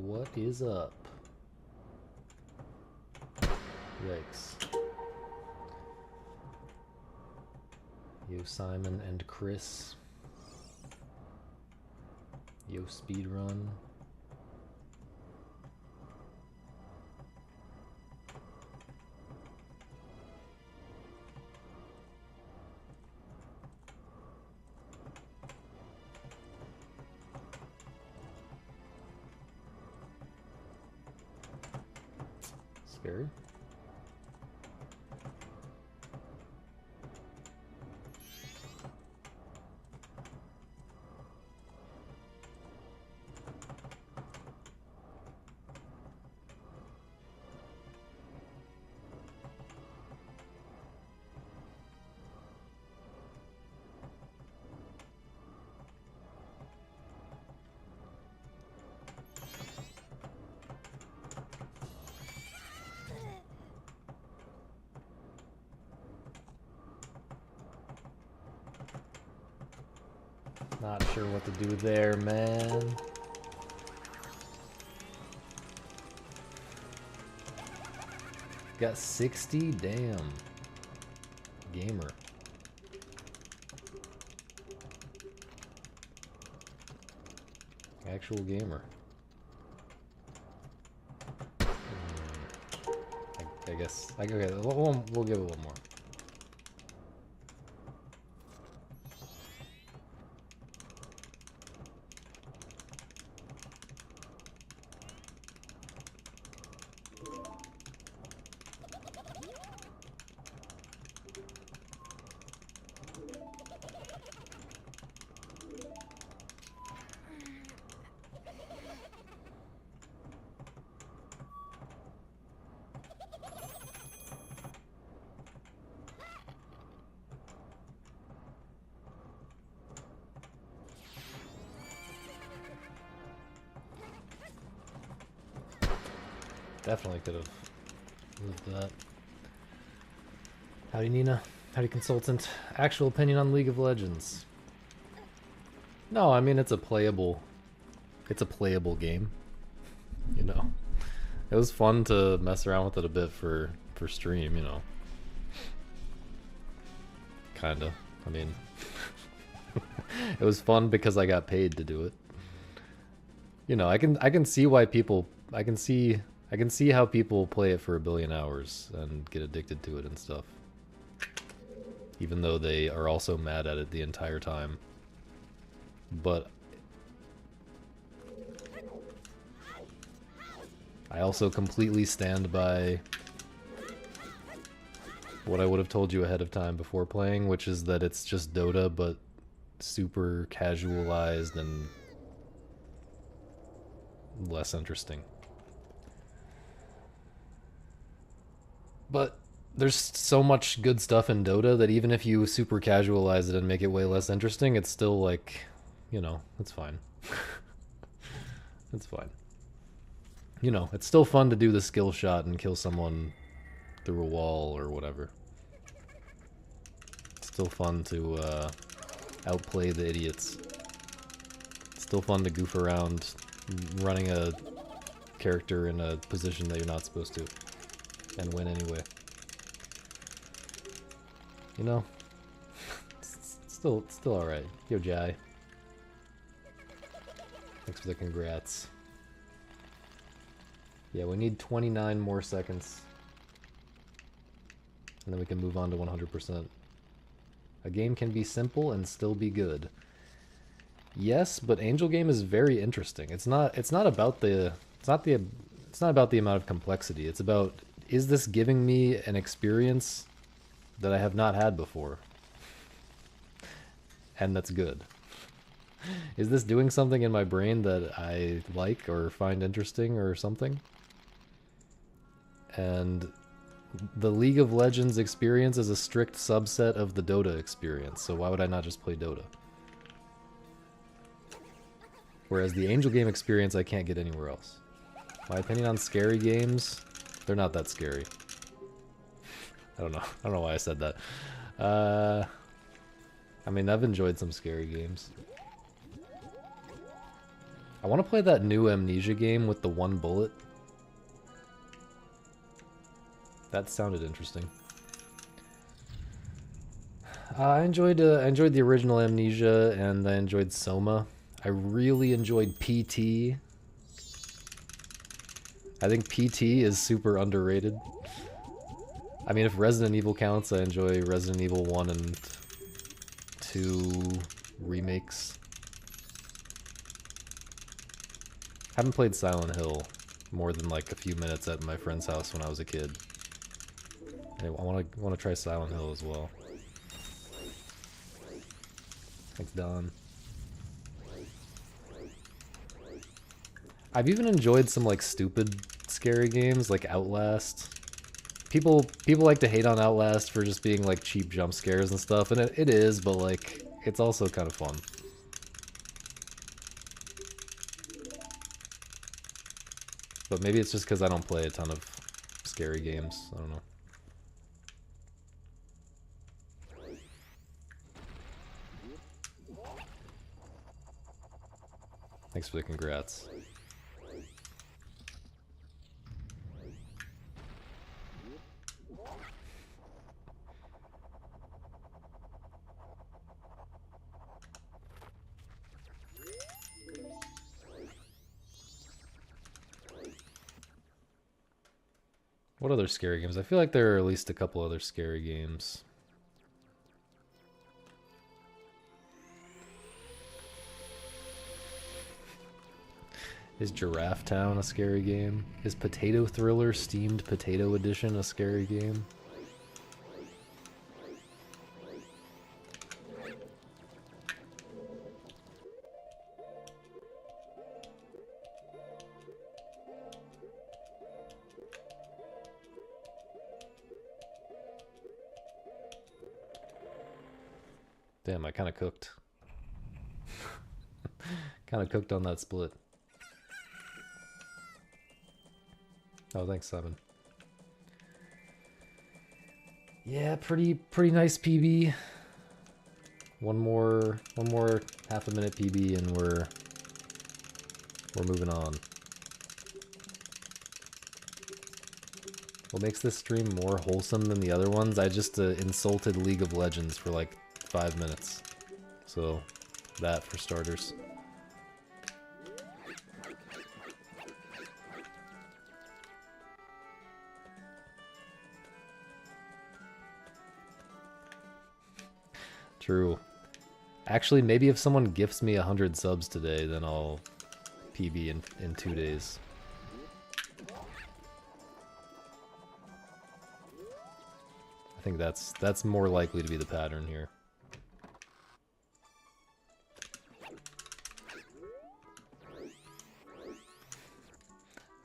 What is up? Yikes. Yo, Simon and Chris. Yo, speedrun. Scary. Not sure what to do there, man. Got 60? Damn. Gamer. Actual gamer. I guess. Okay, we'll give it one more. Definitely could have moved that. Howdy, Nina. Howdy, consultant. Actual opinion on League of Legends. No, I mean it's a playable game. You know, it was fun to mess around with it a bit for stream. You know, kinda. I mean, it was fun because I got paid to do it. You know, I can see why people. I can see how people play it for a billion hours and get addicted to it and stuff. Even though they are also mad at it the entire time. But I also completely stand by what I would have told you ahead of time before playing, which is that it's just Dota, but super casualized and less interesting. But there's so much good stuff in Dota that even if you super casualize it and make it way less interesting, it's still like, you know, it's fine. It's fine. You know, it's still fun to do the skill shot and kill someone through a wall or whatever. It's still fun to outplay the idiots. It's still fun to goof around running a character in a position that you're not supposed to. And win anyway. You know? It's still alright. Yo, Jai. Thanks for the congrats. Yeah, we need 29 more seconds. And then we can move on to 100%. A game can be simple and still be good. Yes, but Angel Game is very interesting. It's not about the amount of complexity. It's about, is this giving me an experience that I have not had before? And that's good. Is this doing something in my brain that I like or find interesting or something? And the League of Legends experience is a strict subset of the Dota experience, so why would I not just play Dota? Whereas the Angel Game experience I can't get anywhere else. My opinion on scary games, they're not that scary. I don't know why I said that. I mean, I've enjoyed some scary games. I want to play that new Amnesia game with the one bullet. That sounded interesting. I enjoyed the original Amnesia, and I enjoyed Soma. I really enjoyed PT. I think PT is super underrated. I mean, if Resident Evil counts, I enjoy Resident Evil 1 and 2 remakes. Haven't played Silent Hill more than like a few minutes at my friend's house when I was a kid. Anyway, I want to try Silent Hill as well. Thanks, Don. I've even enjoyed some like stupid scary games like Outlast. People like to hate on Outlast for just being like cheap jump scares and stuff, and it is, but like it's also kind of fun. But maybe it's just because I don't play a ton of scary games. I don't know. Thanks for the congrats. What other scary games? I feel like there are at least a couple other scary games. Is Giraffe Town a scary game? Is Potato Thriller Steamed Potato Edition a scary game? Damn, I kind of cooked. Kind of cooked on that split. Oh, thanks, Simon. Yeah, pretty nice PB. One more half a minute PB, and we're moving on. What makes this stream more wholesome than the other ones? I just insulted League of Legends for like 5 minutes. So, that for starters. True. Actually, maybe if someone gifts me 100 subs today, then I'll PB in 2 days. I think that's more likely to be the pattern here.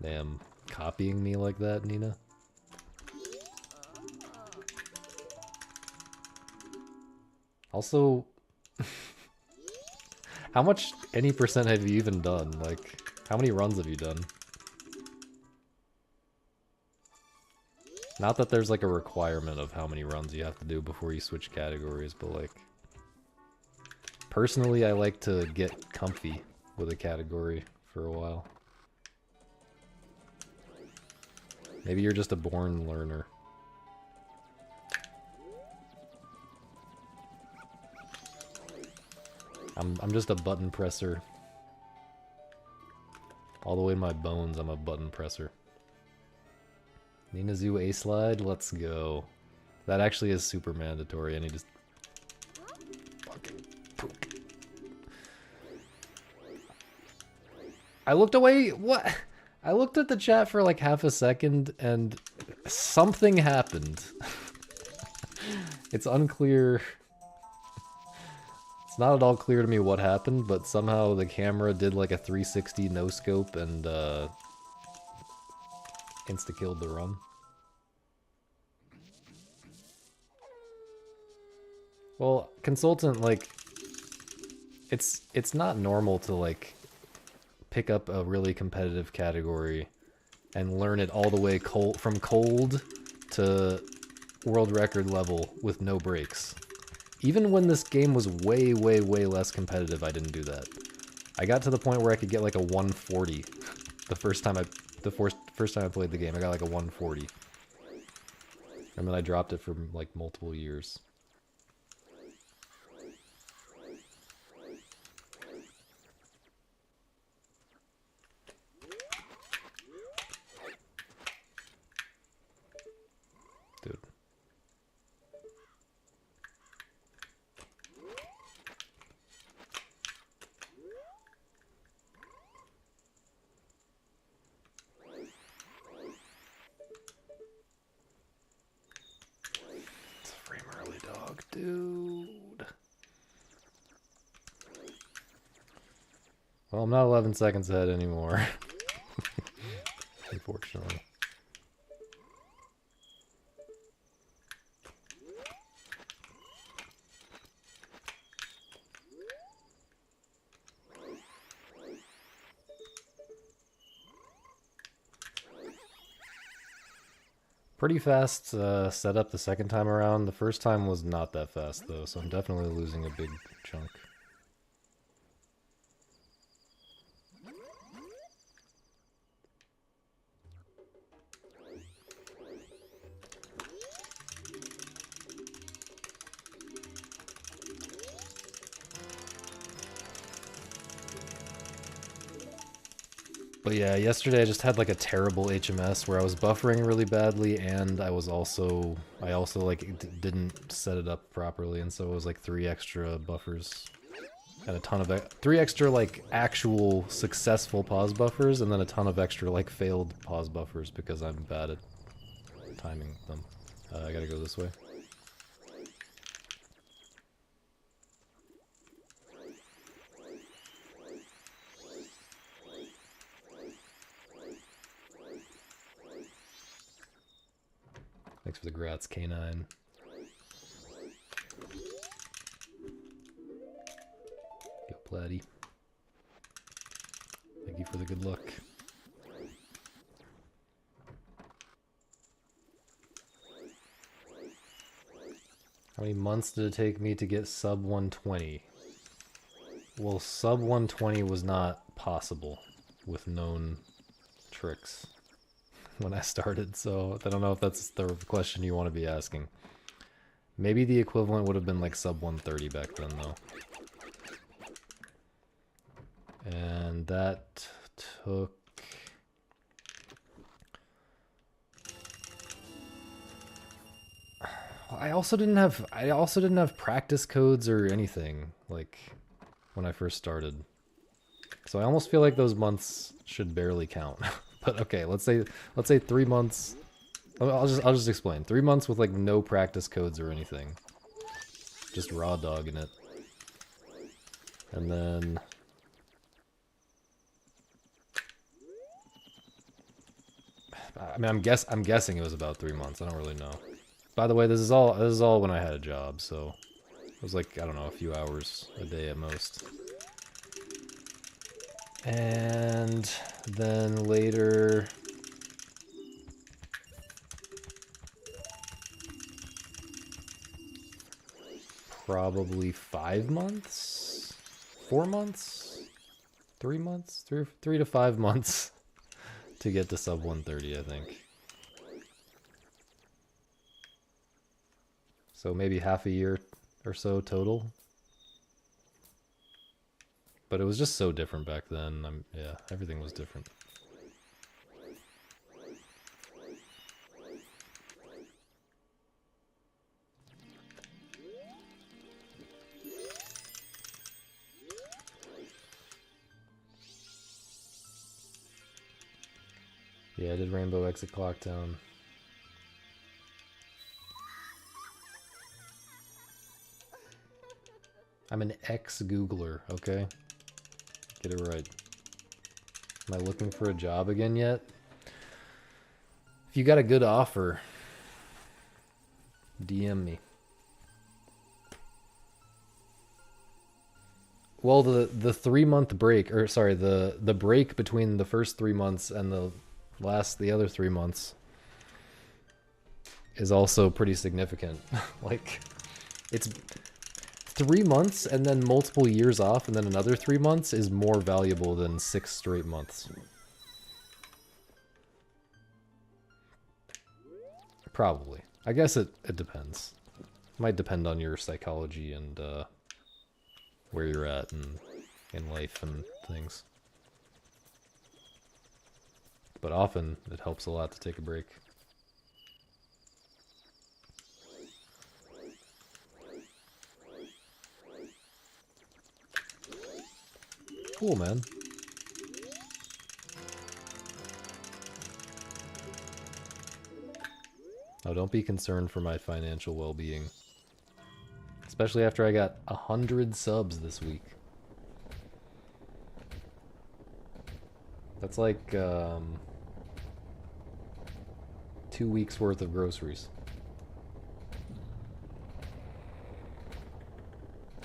Damn, copying me like that, Nina? Also, how much, any percent have you even done? Like, how many runs have you done? Not that there's like a requirement of how many runs you have to do before you switch categories, but like, personally I like to get comfy with a category for a while. Maybe you're just a born learner. I'm just a button presser. All the way in my bones, I'm a button presser. Nina Zoo A-Slide, let's go. That actually is super mandatory. I need to fucking poop. I looked away. What? I looked at the chat for like half a second and something happened. It's unclear. It's not at all clear to me what happened, but somehow the camera did like a 360 no scope and insta-killed the run. Well, consultant, like, it's not normal to like pick up a really competitive category and learn it all the way from cold to world record level with no breaks. Even when this game was way, way, way less competitive, I didn't do that. I got to the point where I could get like a 140 the first time I played the game. I got like a 140. And then I dropped it for like multiple years. Dude. It's a frame early, dog, dude. Well, I'm not 11 seconds ahead anymore. Unfortunately. Pretty fast setup the second time around. The first time was not that fast though, so I'm definitely losing a big chunk. But yeah, yesterday I just had like a terrible HMS where I was buffering really badly, and I also like didn't set it up properly, and so it was like 3 extra buffers and a ton of 3 extra like actual successful pause buffers, and then a ton of extra like failed pause buffers because I'm bad at timing them. I gotta go this way. Thanks for the grats, K9. Yo, Platty. Thank you for the good luck. How many months did it take me to get sub 120? Well, sub 120 was not possible with known tricks when I started, so I don't know if that's the question you want to be asking. Maybe the equivalent would have been like sub 130 back then, though. And that took... I also didn't have practice codes or anything, like, when I first started. So I almost feel like those months should barely count. But okay, let's say 3 months. I'll just explain. 3 months with like no practice codes or anything. Just raw dogging it. And then I mean, I'm guessing it was about 3 months. I don't really know. By the way, this is all when I had a job, so it was like, I don't know, a few hours a day at most. And then later, probably 5 months, 4 months, 3 months, 3 to 5 months to get to sub 130, I think. So maybe half a year or so total. But it was just so different back then. Yeah, everything was different. Yeah, I did Rainbow Exit Clocktown. I'm an ex-Googler, okay? Get it right. Am I looking for a job again yet? If you got a good offer, DM me. Well, the 3-month break, or sorry, the break between the first 3 months and the other 3 months is also pretty significant. Like, it's 3 months and then multiple years off and then another 3 months is more valuable than 6 straight months. Probably. I guess it depends. Might depend on your psychology and where you're at and in life and things. But often it helps a lot to take a break. Cool, man. Oh, don't be concerned for my financial well-being. Especially after I got 100 subs this week. That's like 2 weeks worth of groceries.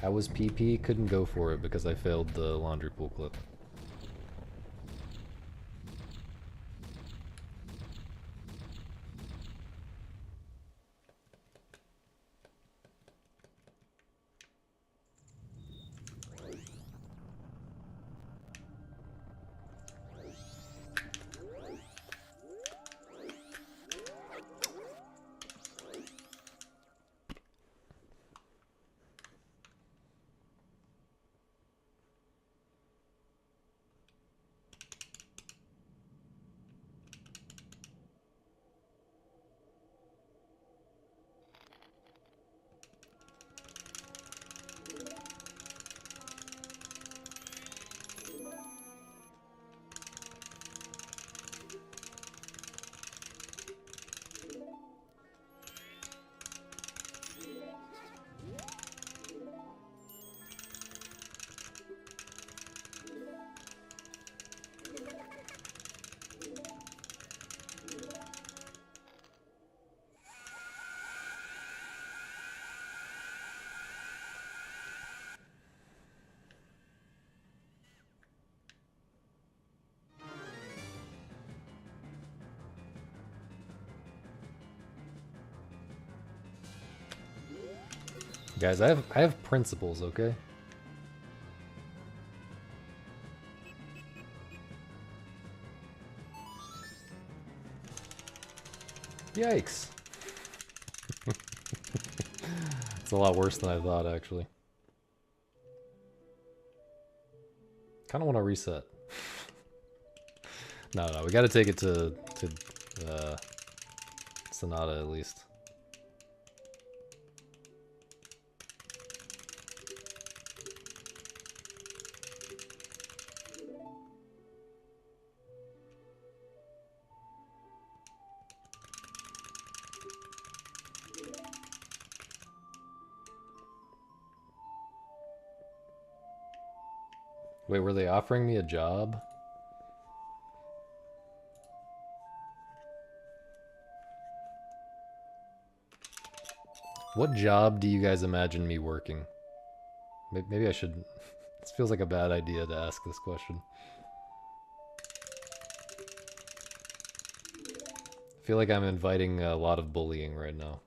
How was PP? Couldn't go for it because I failed the laundry pool clip. Guys, I have principles, okay? Yikes. It's a lot worse than I thought, actually. Kind of want to reset. No, we gotta take it to Sonata at least. Wait, were they offering me a job? What job do you guys imagine me working? Maybe I should... This feels like a bad idea to ask this question. I feel like I'm inviting a lot of bullying right now.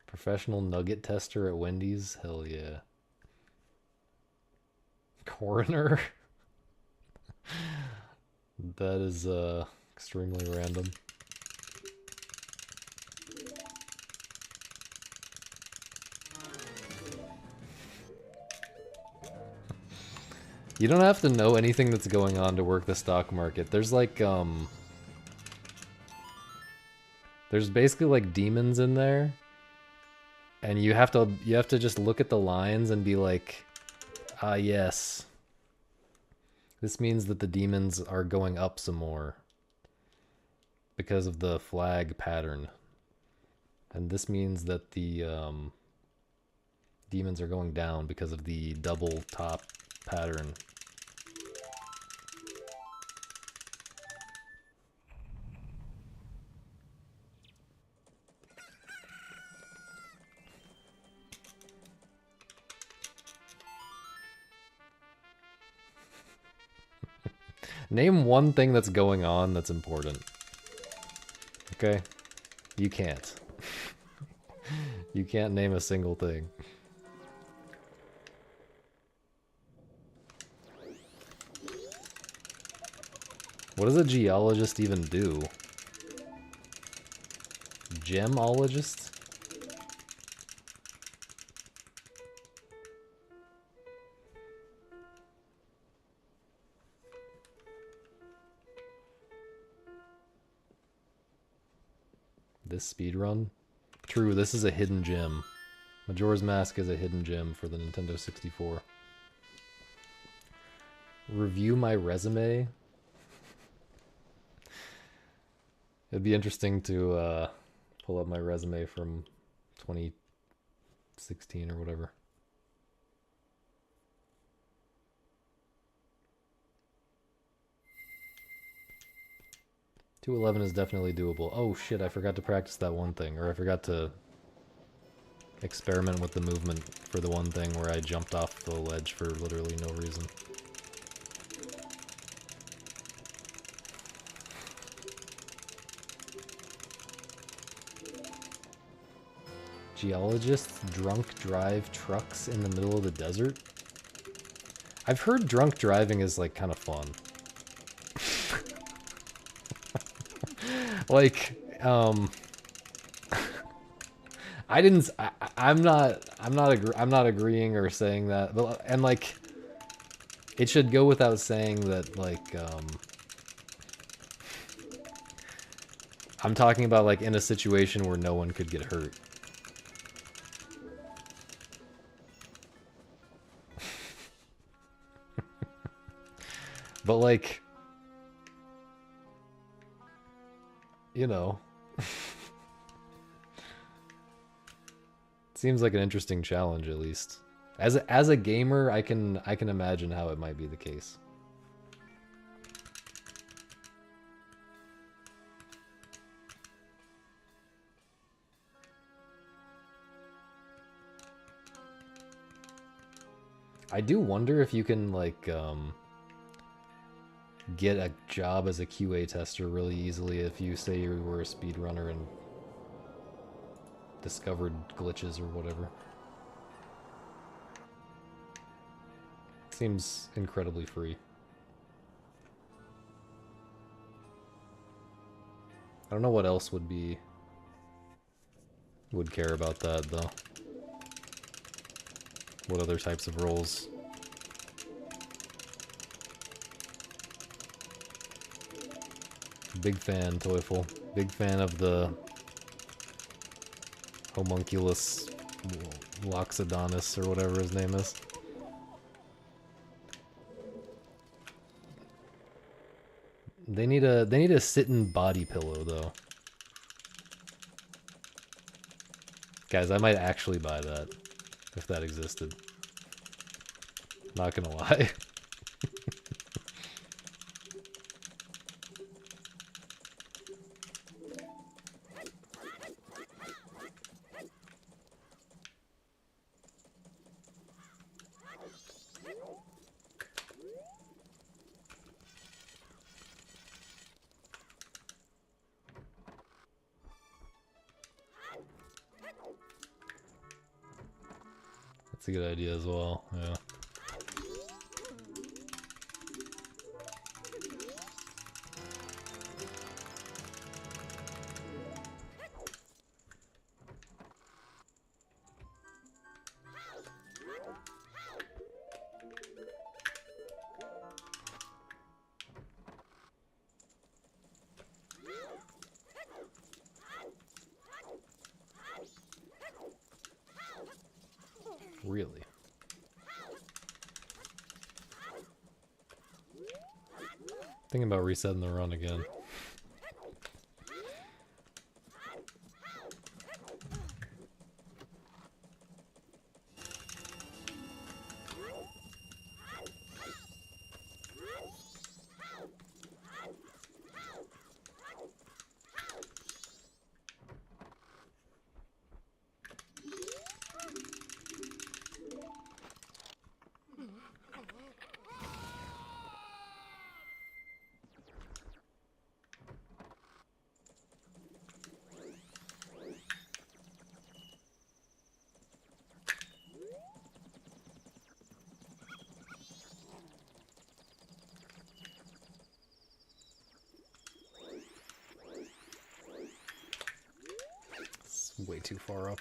Professional nugget tester at Wendy's? Hell yeah. Coroner? That is extremely random. You don't have to know anything that's going on to work the stock market. There's like there's basically like demons in there. And you have to just look at the lines and be like, ah, yes. This means that the demons are going up some more because of the flag pattern. And this means that the demons are going down because of the double top pattern. Name one thing that's going on that's important. Okay? You can't. You can't name a single thing. What does a geologist even do? Gemologist? This speedrun? True, this is a hidden gem. Majora's Mask is a hidden gem for the Nintendo 64. Review my resume? It'd be interesting to pull up my resume from 2016 or whatever. .211 is definitely doable. Oh shit, I forgot to practice that one thing, or I forgot to experiment with the movement for the one thing where I jumped off the ledge for literally no reason. Geologists drunk drive trucks in the middle of the desert? I've heard drunk driving is like kind of fun. Like, I didn't. I'm not agreeing or saying that. But and like, it should go without saying that like, I'm talking about like in a situation where no one could get hurt. But like, you know. Seems like an interesting challenge, at least. As a gamer, I can imagine how it might be the case. I do wonder if you can like get a job as a QA tester really easily if you say you were a speedrunner and discovered glitches or whatever. Seems incredibly free. I don't know what else would care about that though. What other types of roles? Big fan, Toyful. Big fan of the homunculus Loxodonus or whatever his name is. They need a sit-in body pillow though. Guys, I might actually buy that if that existed. Not gonna lie. That's a good idea as well, yeah. Really? Thinking about resetting the run again. Way too far up.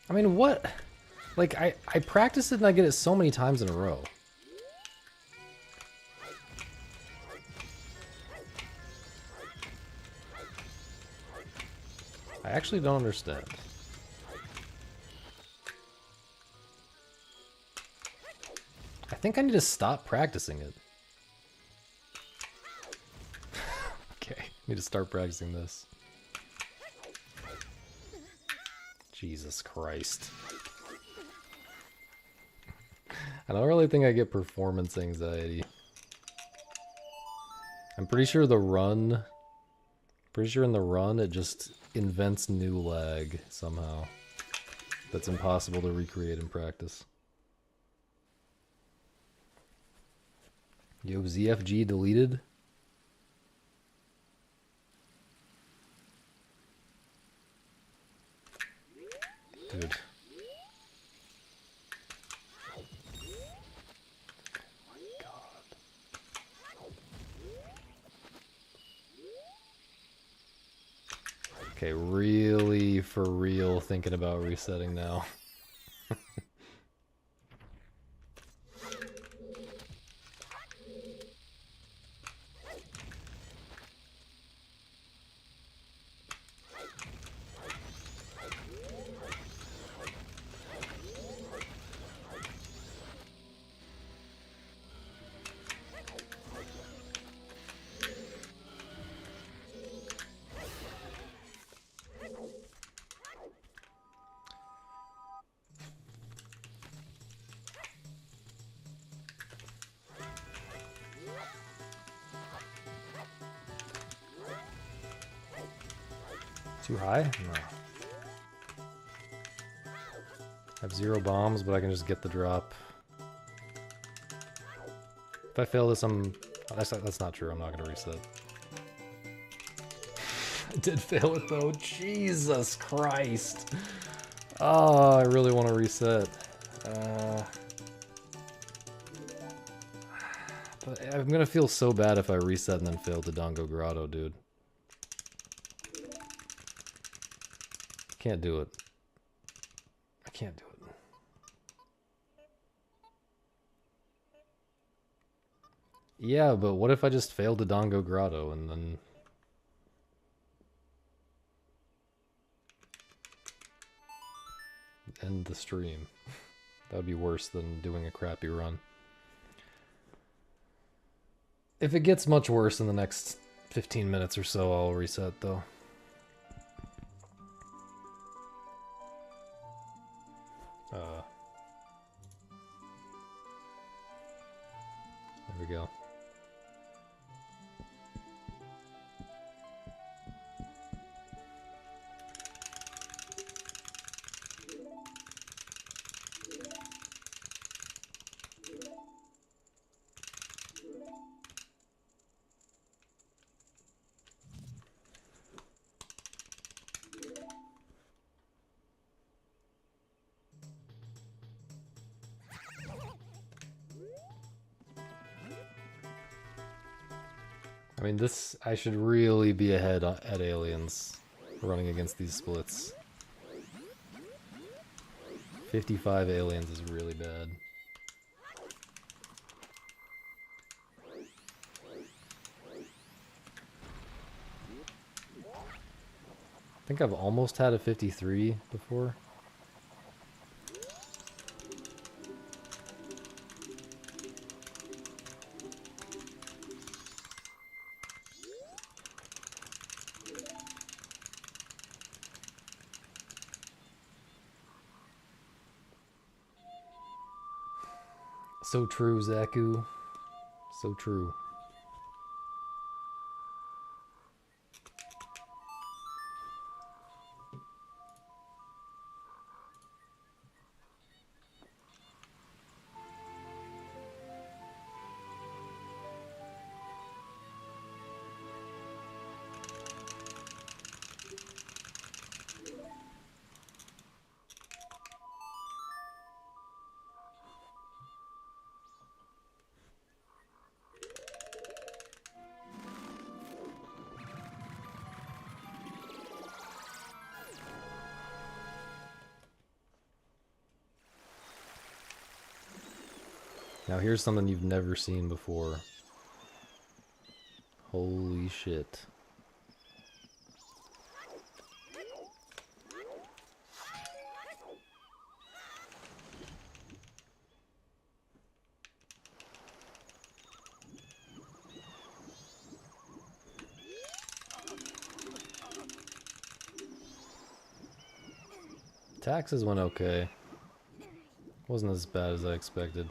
I mean, what? Like, I practice it and I get it so many times in a row. I actually don't understand. I think I need to stop practicing it. Okay, need to start practicing this. Jesus Christ. I don't really think I get performance anxiety. I'm pretty sure the run... Pretty sure in the run it just invents new lag somehow. That's impossible to recreate in practice. Yo, ZFG deleted? Dude. Okay, really for real thinking about resetting now. Too high? No. I have 0 bombs, but I can just get the drop. If I fail this, that's not true. I'm not gonna reset. I did fail it though. Jesus Christ. Oh, I really want to reset. But I'm gonna feel so bad if I reset and then fail the Dongo Grotto, dude. Can't do it. I can't do it. Yeah, but what if I just failed the Dongo Grotto and then... end the stream? That would be worse than doing a crappy run. If it gets much worse in the next 15 minutes or so, I'll reset though. There we go. I mean, I should really be ahead at aliens running against these splits. 55 aliens is really bad. I think I've almost had a 53 before. So true, Zaku. So true. Now here's something you've never seen before. Holy shit. Taxes went okay. Wasn't as bad as I expected.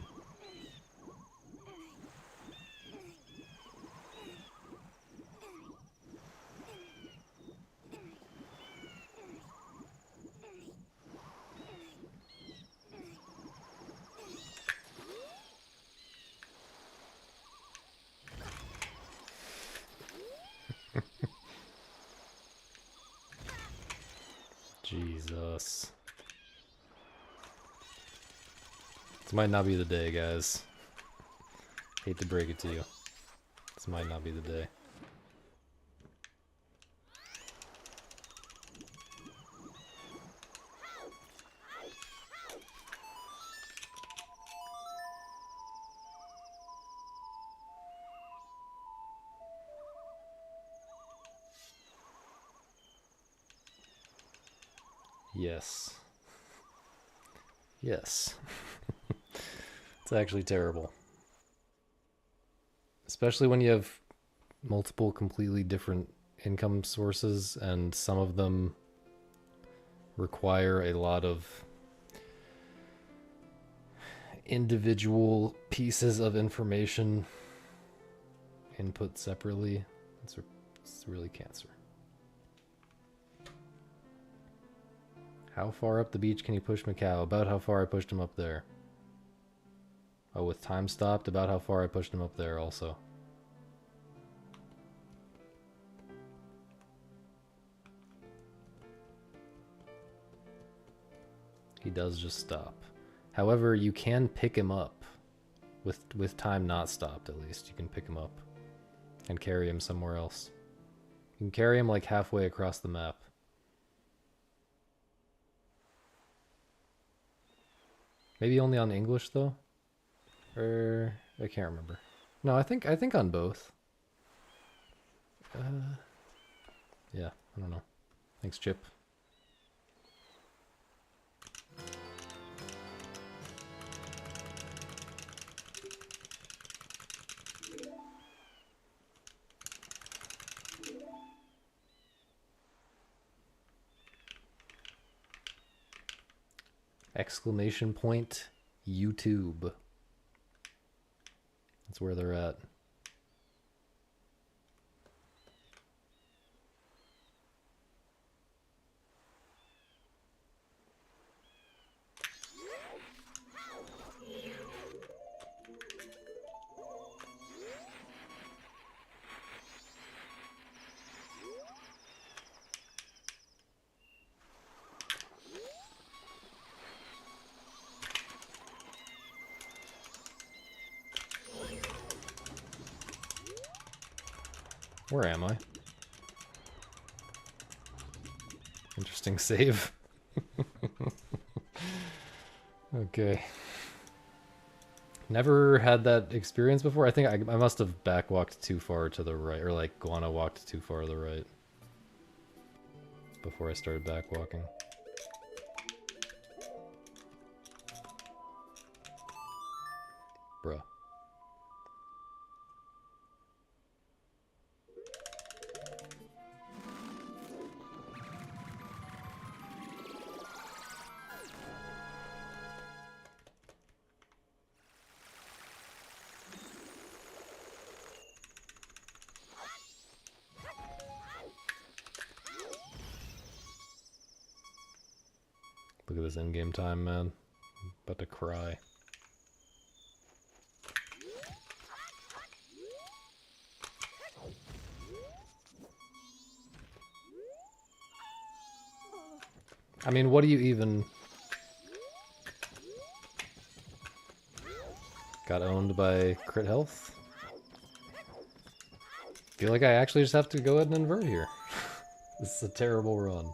Jesus. This might not be the day, guys. Hate to break it to you. This might not be the day. Yes. Yes. It's actually terrible. Especially when you have multiple completely different income sources and some of them require a lot of individual pieces of information input separately. It's really cancer. How far up the beach can you push Macau? About how far I pushed him up there. Oh, with time stopped, about how far I pushed him up there also. He does just stop. However, you can pick him up. With time not stopped, at least. You can pick him up and carry him somewhere else. You can carry him like halfway across the map. Maybe only on English though? Or I can't remember. No, I think on both. Yeah, I don't know. Thanks, Chip. Exclamation point YouTube. That's where they're at. Where am I? Interesting save. Okay. Never had that experience before. I think I must have backwalked too far to the right, or like Guana walked too far to the right before I started backwalking. Bruh. Look at this in-game time, man. I'm about to cry. I mean, what do you even... Got owned by crit health? Feel like I actually just have to go ahead and invert here. This is a terrible run.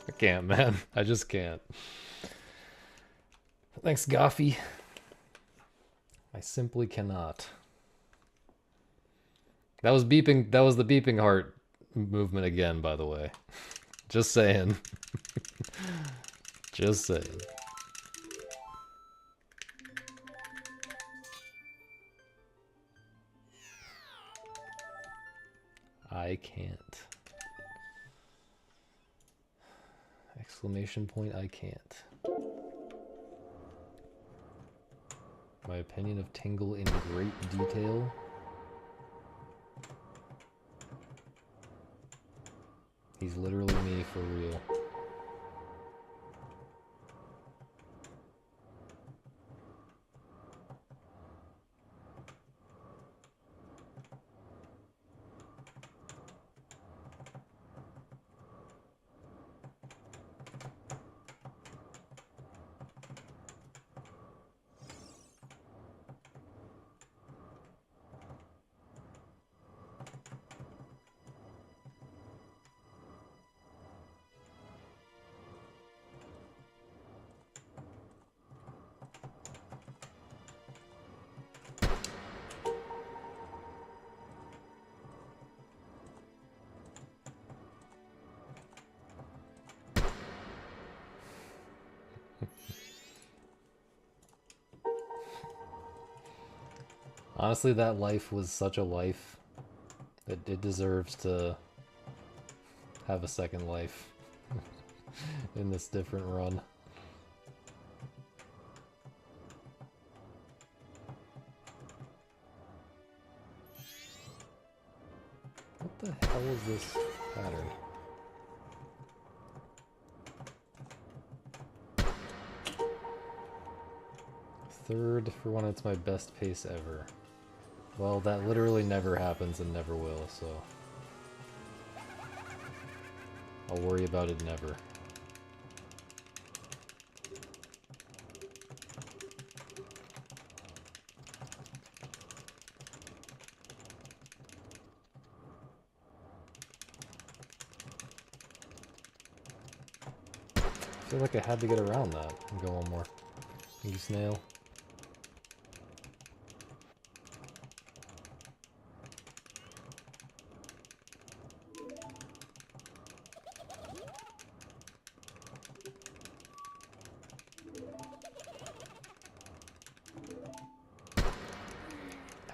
I can't, man. I just can't. Thanks, Goffy. I simply cannot. That was beeping. That was the beeping heart movement again, by the way. Just saying. Just saying. I can't. Exclamation point, I can't. My opinion of Tingle in great detail. He's literally me for real. Honestly, that life was such a life that it deserves to have a second life in this different run. What the hell is this pattern? Third for when it's my best pace ever. Well, that literally never happens and never will, so... I'll worry about it never. I feel like I had to get around that and go one more. Thank you, Snail.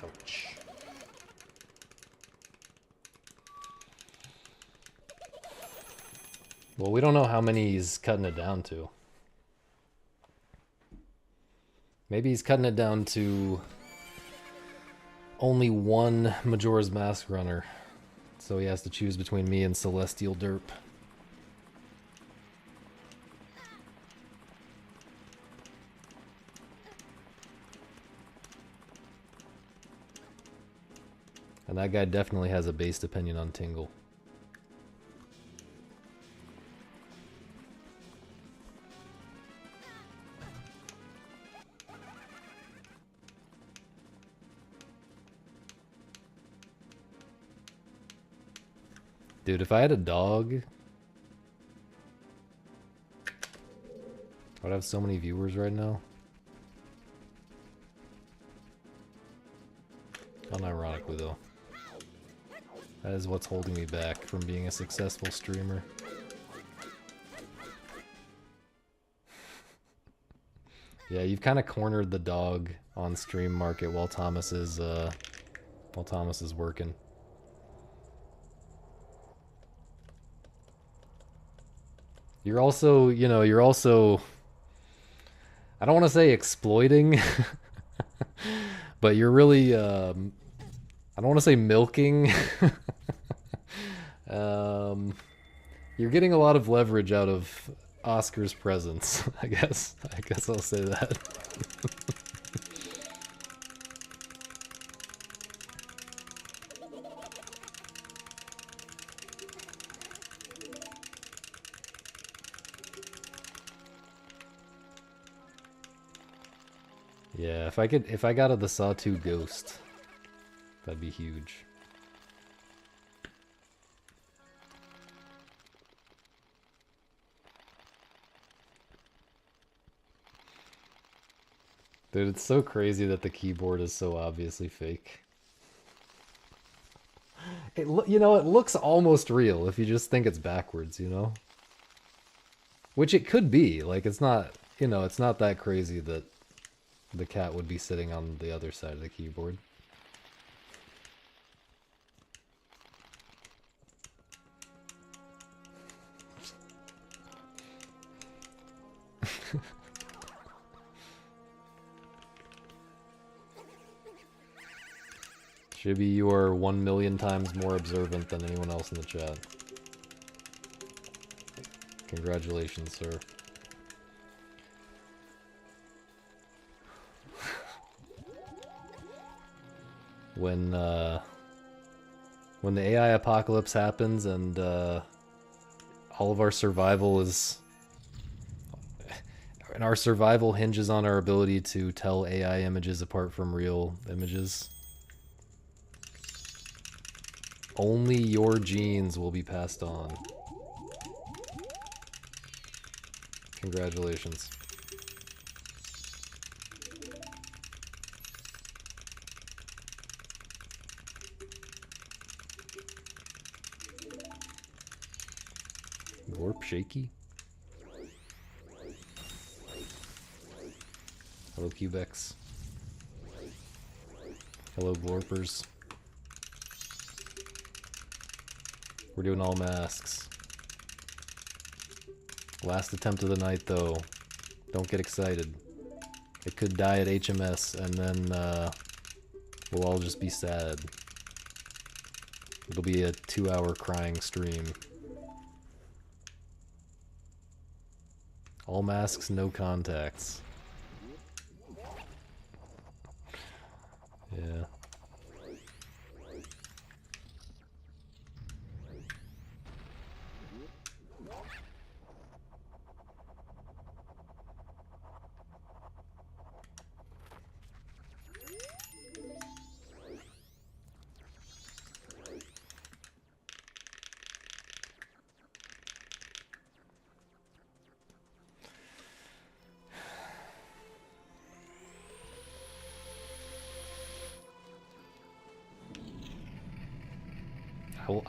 Ouch. Well, we don't know how many he's cutting it down to. Maybe he's cutting it down to only one Majora's Mask runner So he has to choose between me and Celestial Derp. And that guy definitely has a based opinion on Tingle. Dude, if I had a dog, I'd have so many viewers right now. Unironically, though. That is what's holding me back from being a successful streamer. Yeah, you've kind of cornered the dog on stream market while Thomas is working. You're also, you know, you're also, I don't want to say exploiting, but you're really, I don't want to say milking. You're getting a lot of leverage out of Oscar's presence, I guess. I guess I'll say that. Yeah, if I got the Sawtooth Ghost, that'd be huge. Dude, it's so crazy that the keyboard is so obviously fake. You know, it looks almost real if you just think it's backwards, you know? Which it could be. Like, it's not, you know, it's not that crazy that the cat would be sitting on the other side of the keyboard. Shibby, you are 1,000,000 times more observant than anyone else in the chat. Congratulations, sir. When the AI apocalypse happens and all of our survival is... And our survival hinges on our ability to tell AI images apart from real images. Only your genes will be passed on. Congratulations. Warp shaky. Hello, Cubex. Hello, Glorpers. We're doing all masks. Last attempt of the night, though. Don't get excited. It could die at HMS, and then we'll all just be sad. It'll be a 2-hour crying stream. All masks, no contacts. Yeah.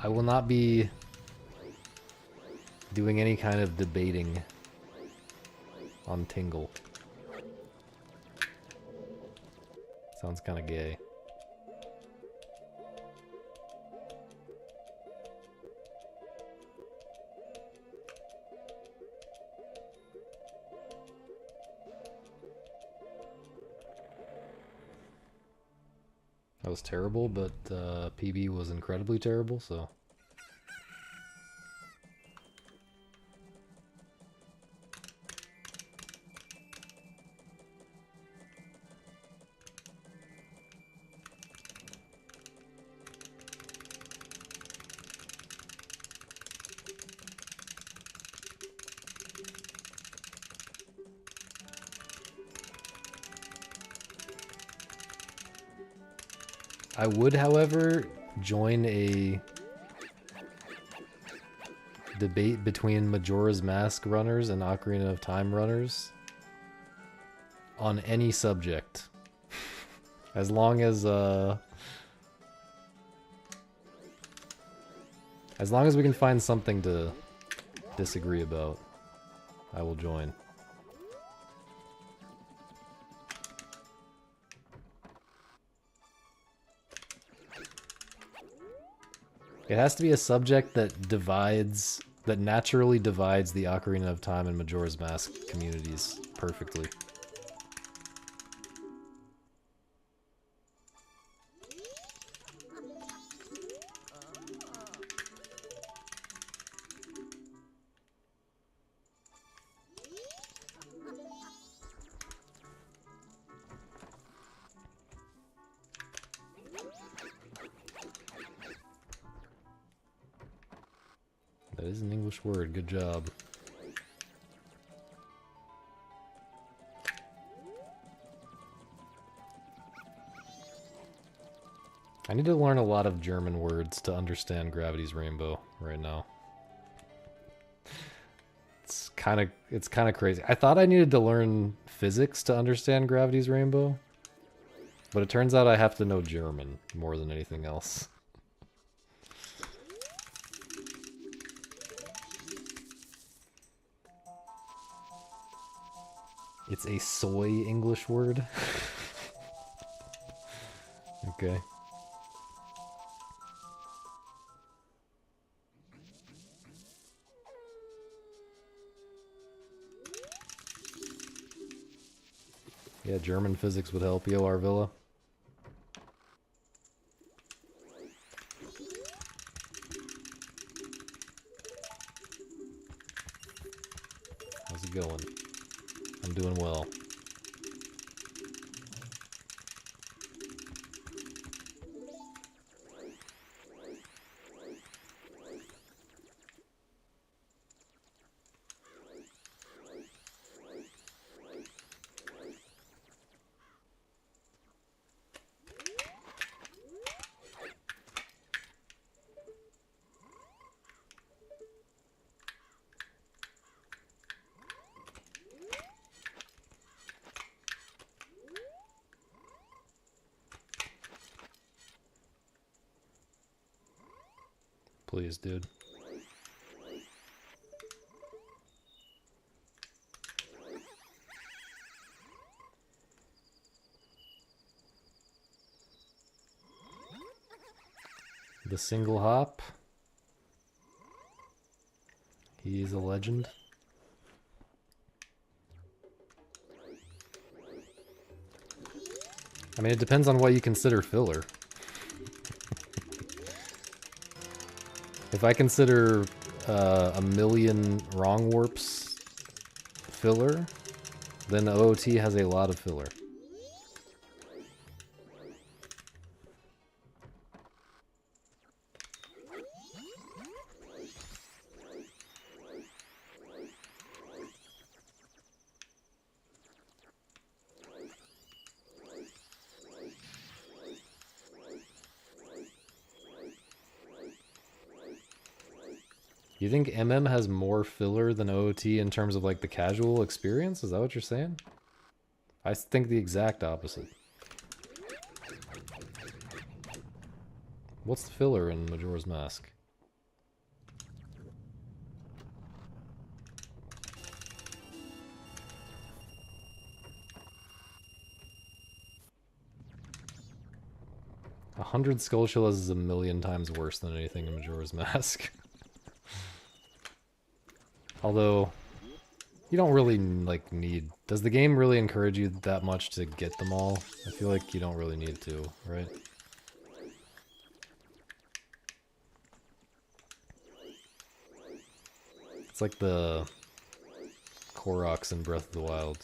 I will not be doing any kind of debating on Tingle. Sounds kind of gay. That was terrible, but PB was incredibly terrible, so I would, however, join a debate between Majora's Mask runners and Ocarina of Time runners on any subject. As long as we can find something to disagree about, I will join. It has to be a subject that divides, that naturally divides the Ocarina of Time and Majora's Mask communities perfectly. That is an English word, good job. I need to learn a lot of German words to understand Gravity's Rainbow right now. It's kind of crazy. I thought I needed to learn physics to understand Gravity's Rainbow, but it turns out I have to know German more than anything else. It's a soy English word. Okay. Yeah, German physics would help. Yo, Arvilla. How's it going? I'm doing well. Please, dude. The single hop. He's a legend. I mean, it depends on what you consider filler. If I consider a million wrong warps filler, then OOT has a lot of filler. You think MM has more filler than OOT in terms of like the casual experience? Is that what you're saying? I think the exact opposite. What's the filler in Majora's Mask? A 100 Skullshellas is a million times worse than anything in Majora's Mask. Although, you don't really, like, need... Does the game really encourage you that much to get them all? I feel like you don't really need to, right? It's like the Koroks in Breath of the Wild.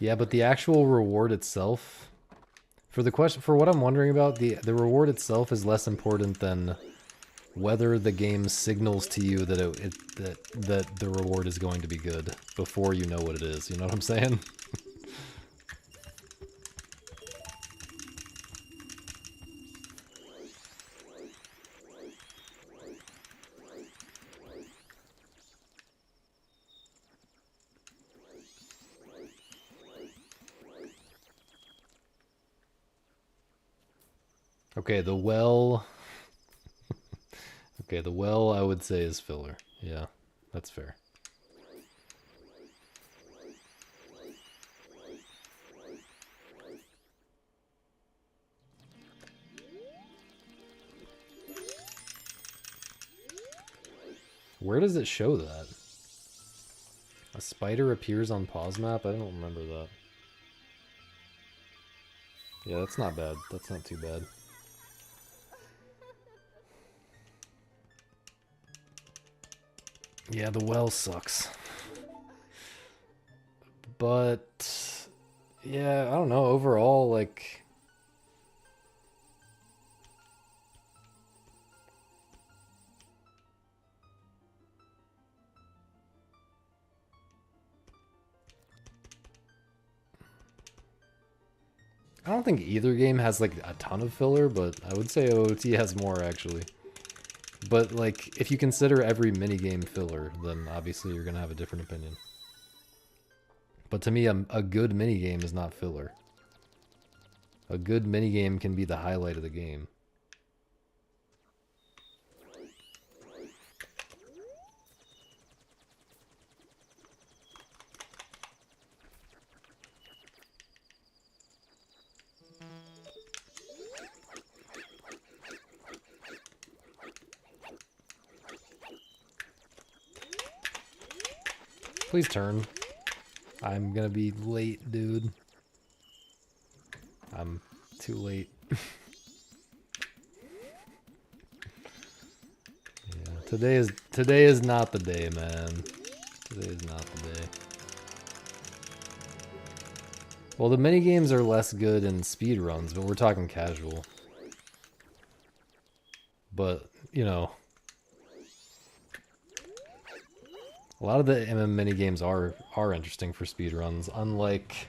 Yeah, but the actual reward itself, For the question, for what I'm wondering about, the reward itself is less important than whether the game signals to you that that the reward is going to be good before you know what it is. You know what I'm saying? Okay, the well. Okay, the well I would say is filler. Yeah, that's fair. Where does it show that? A spider appears on pause map? I don't remember that. Yeah, that's not bad. That's not too bad. Yeah, the well sucks. But yeah, I don't know, overall, like, I don't think either game has like a ton of filler, but I would say OOT has more actually. But like, if you consider every minigame filler, then obviously you're gonna have a different opinion. But to me, a good minigame is not filler. A good minigame can be the highlight of the game. Please turn. I'm gonna be late, dude. I'm too late. Yeah, today is not the day, man. Today is not the day. Well, the minigames are less good in speedruns, but we're talking casual. But, you know, a lot of the MM minigames are interesting for speedruns, unlike,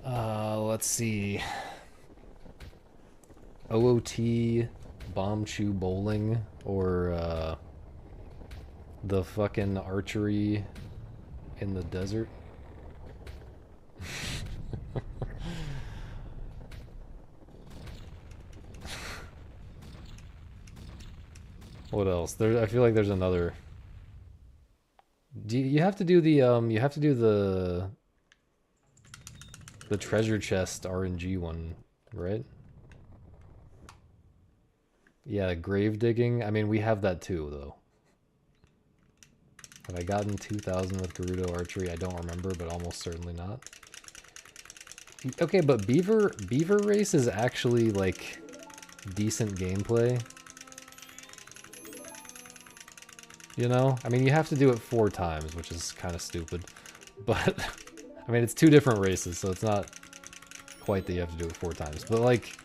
let's see, OOT, Bomb Chew Bowling, or the fucking archery in the desert. What else? I feel like there's another. You have to do the the treasure chest RNG one, right? Yeah, grave digging. I mean, we have that too, though. Have I gotten 2,000 with Gerudo archery? I don't remember, but almost certainly not. Okay, but Beaver Race is actually like decent gameplay. You know? I mean, you have to do it 4 times, which is kind of stupid. But, I mean, it's 2 different races, so it's not quite that you have to do it 4 times. But, like,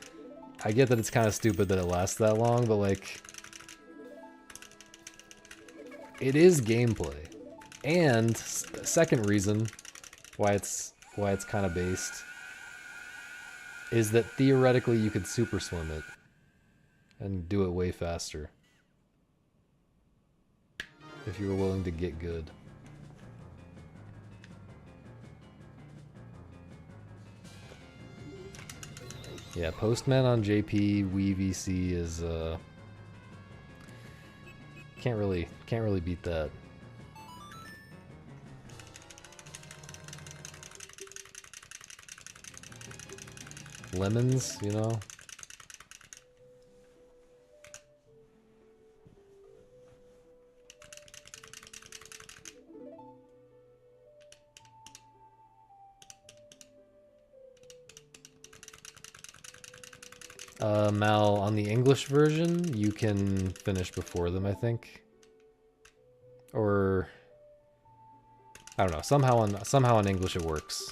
I get that it's kind of stupid that it lasts that long, but, like, it is gameplay. And, second reason why it's kind of based is that theoretically you could super swim it and do it way faster. If you were willing to get good. Yeah, Postman on JP, Wii VC is can't really beat that. Lemons, you know? Mal, on the English version, you can finish before them, I think. Or I don't know. Somehow on English it works.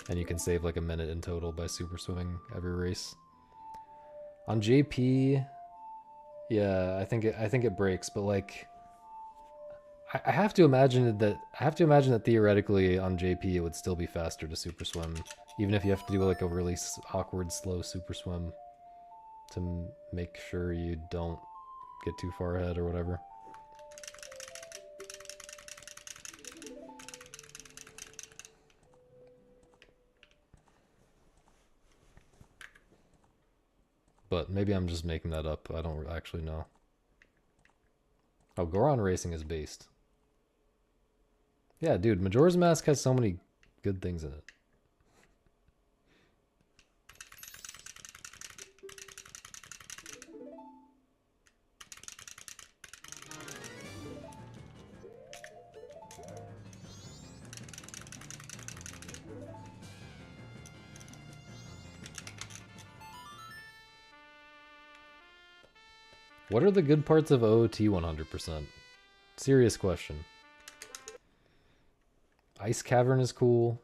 And you can save like a minute in total by super swimming every race. On JP, yeah, I think it breaks, but like I have to imagine that theoretically on JP it would still be faster to super swim, even if you have to do like a really awkward slow super swim to make sure you don't get too far ahead or whatever. But maybe I'm just making that up. I don't actually know. Oh, Goron Racing is based. Yeah, dude, Majora's Mask has so many good things in it. What are the good parts of OOT 100%? Serious question. Ice Cavern is cool.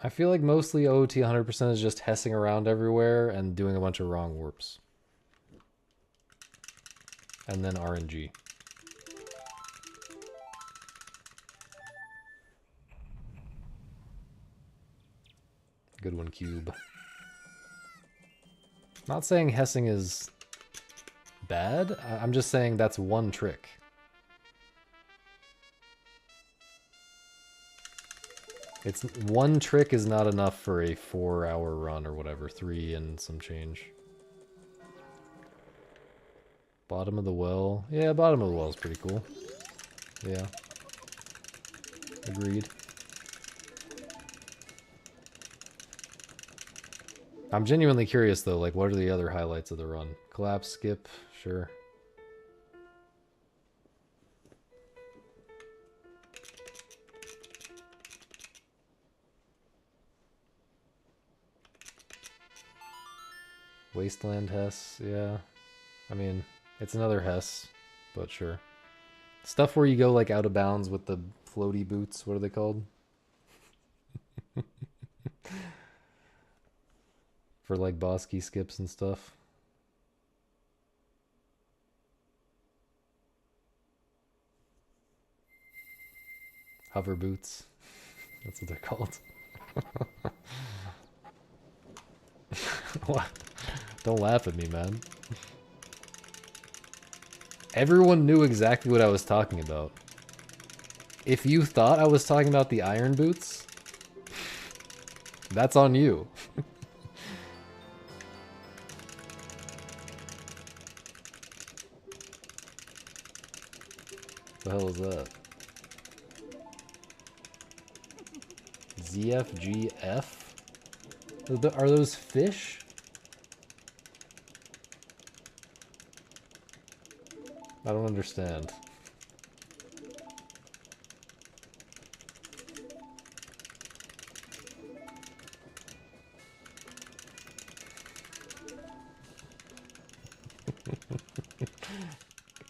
I feel like mostly OOT 100% is just hessing around everywhere and doing a bunch of wrong warps. And then RNG. Good one, Cube. Not saying hessing is bad. I'm just saying that's one trick. It's one trick is not enough for a 4-hour run or whatever. 3 and some change. Bottom of the well. Yeah, bottom of the well is pretty cool. Yeah. Agreed. I'm genuinely curious though, like what are the other highlights of the run? Collapse, skip, sure. Wasteland Hess, yeah. I mean, it's another Hess, but sure. Stuff where you go like out of bounds with the floaty boots, what are they called? For like boss key skips and stuff. Hover boots. That's what they're called. What? Don't laugh at me, man. Everyone knew exactly what I was talking about. If you thought I was talking about the iron boots, that's on you. The hell is that? ZFGF? Are those fish? I don't understand.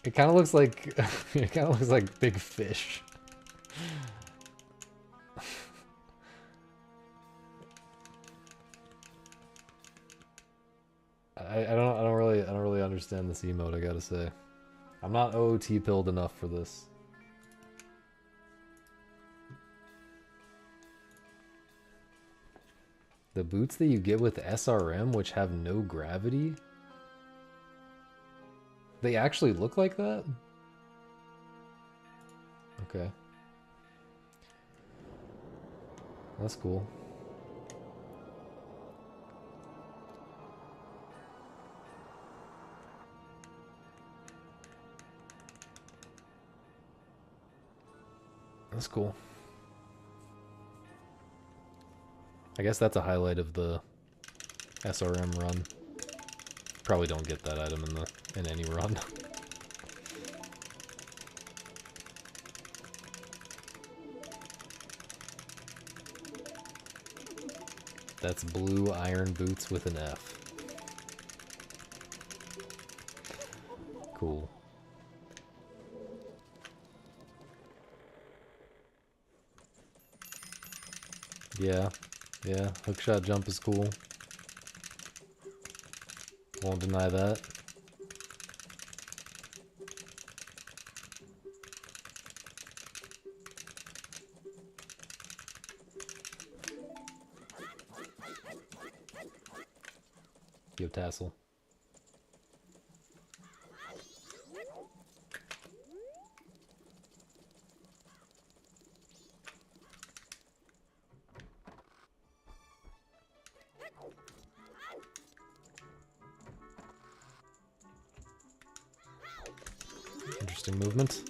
It kind of looks like it kind of looks like big fish. I don't really understand this emote, I gotta say. I'm not OOT pilled enough for this. The boots that you get with SRM, which have no gravity? They actually look like that? Okay. That's cool. That's cool. I guess that's a highlight of the SRM run. Probably don't get that item in any run. That's blue iron boots with an F. Cool. Yeah, yeah, hookshot jump is cool. Won't deny that. Yo, Tassel. Interesting movement.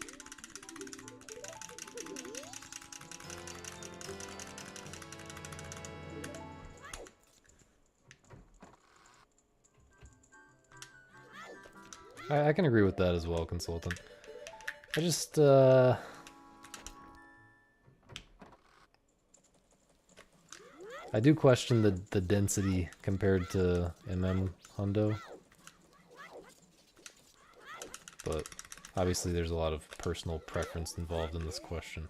I can agree with that as well, Consultant. I just, I do question the density compared to Hundo. But obviously there's a lot of personal preference involved in this question.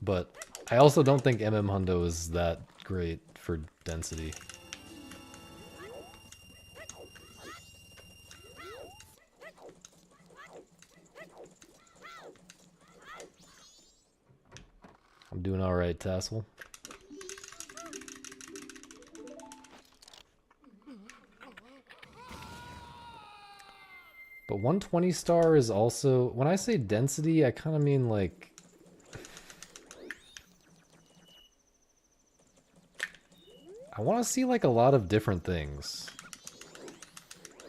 But I also don't think Hundo is that great for density. I'm doing alright, Tassel. But 120 star is also... When I say density, I kind of mean like... I want to see like a lot of different things.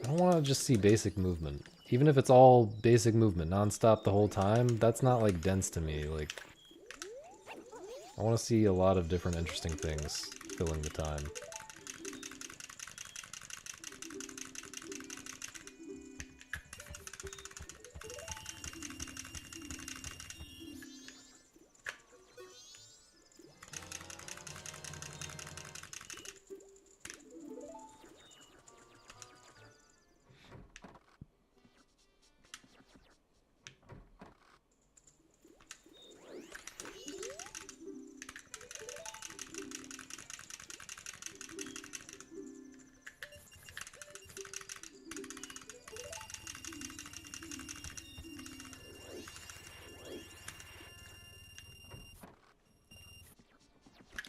I don't want to just see basic movement. Even if it's all basic movement, non-stop the whole time, that's not like dense to me. Like, I want to see a lot of different interesting things filling the time.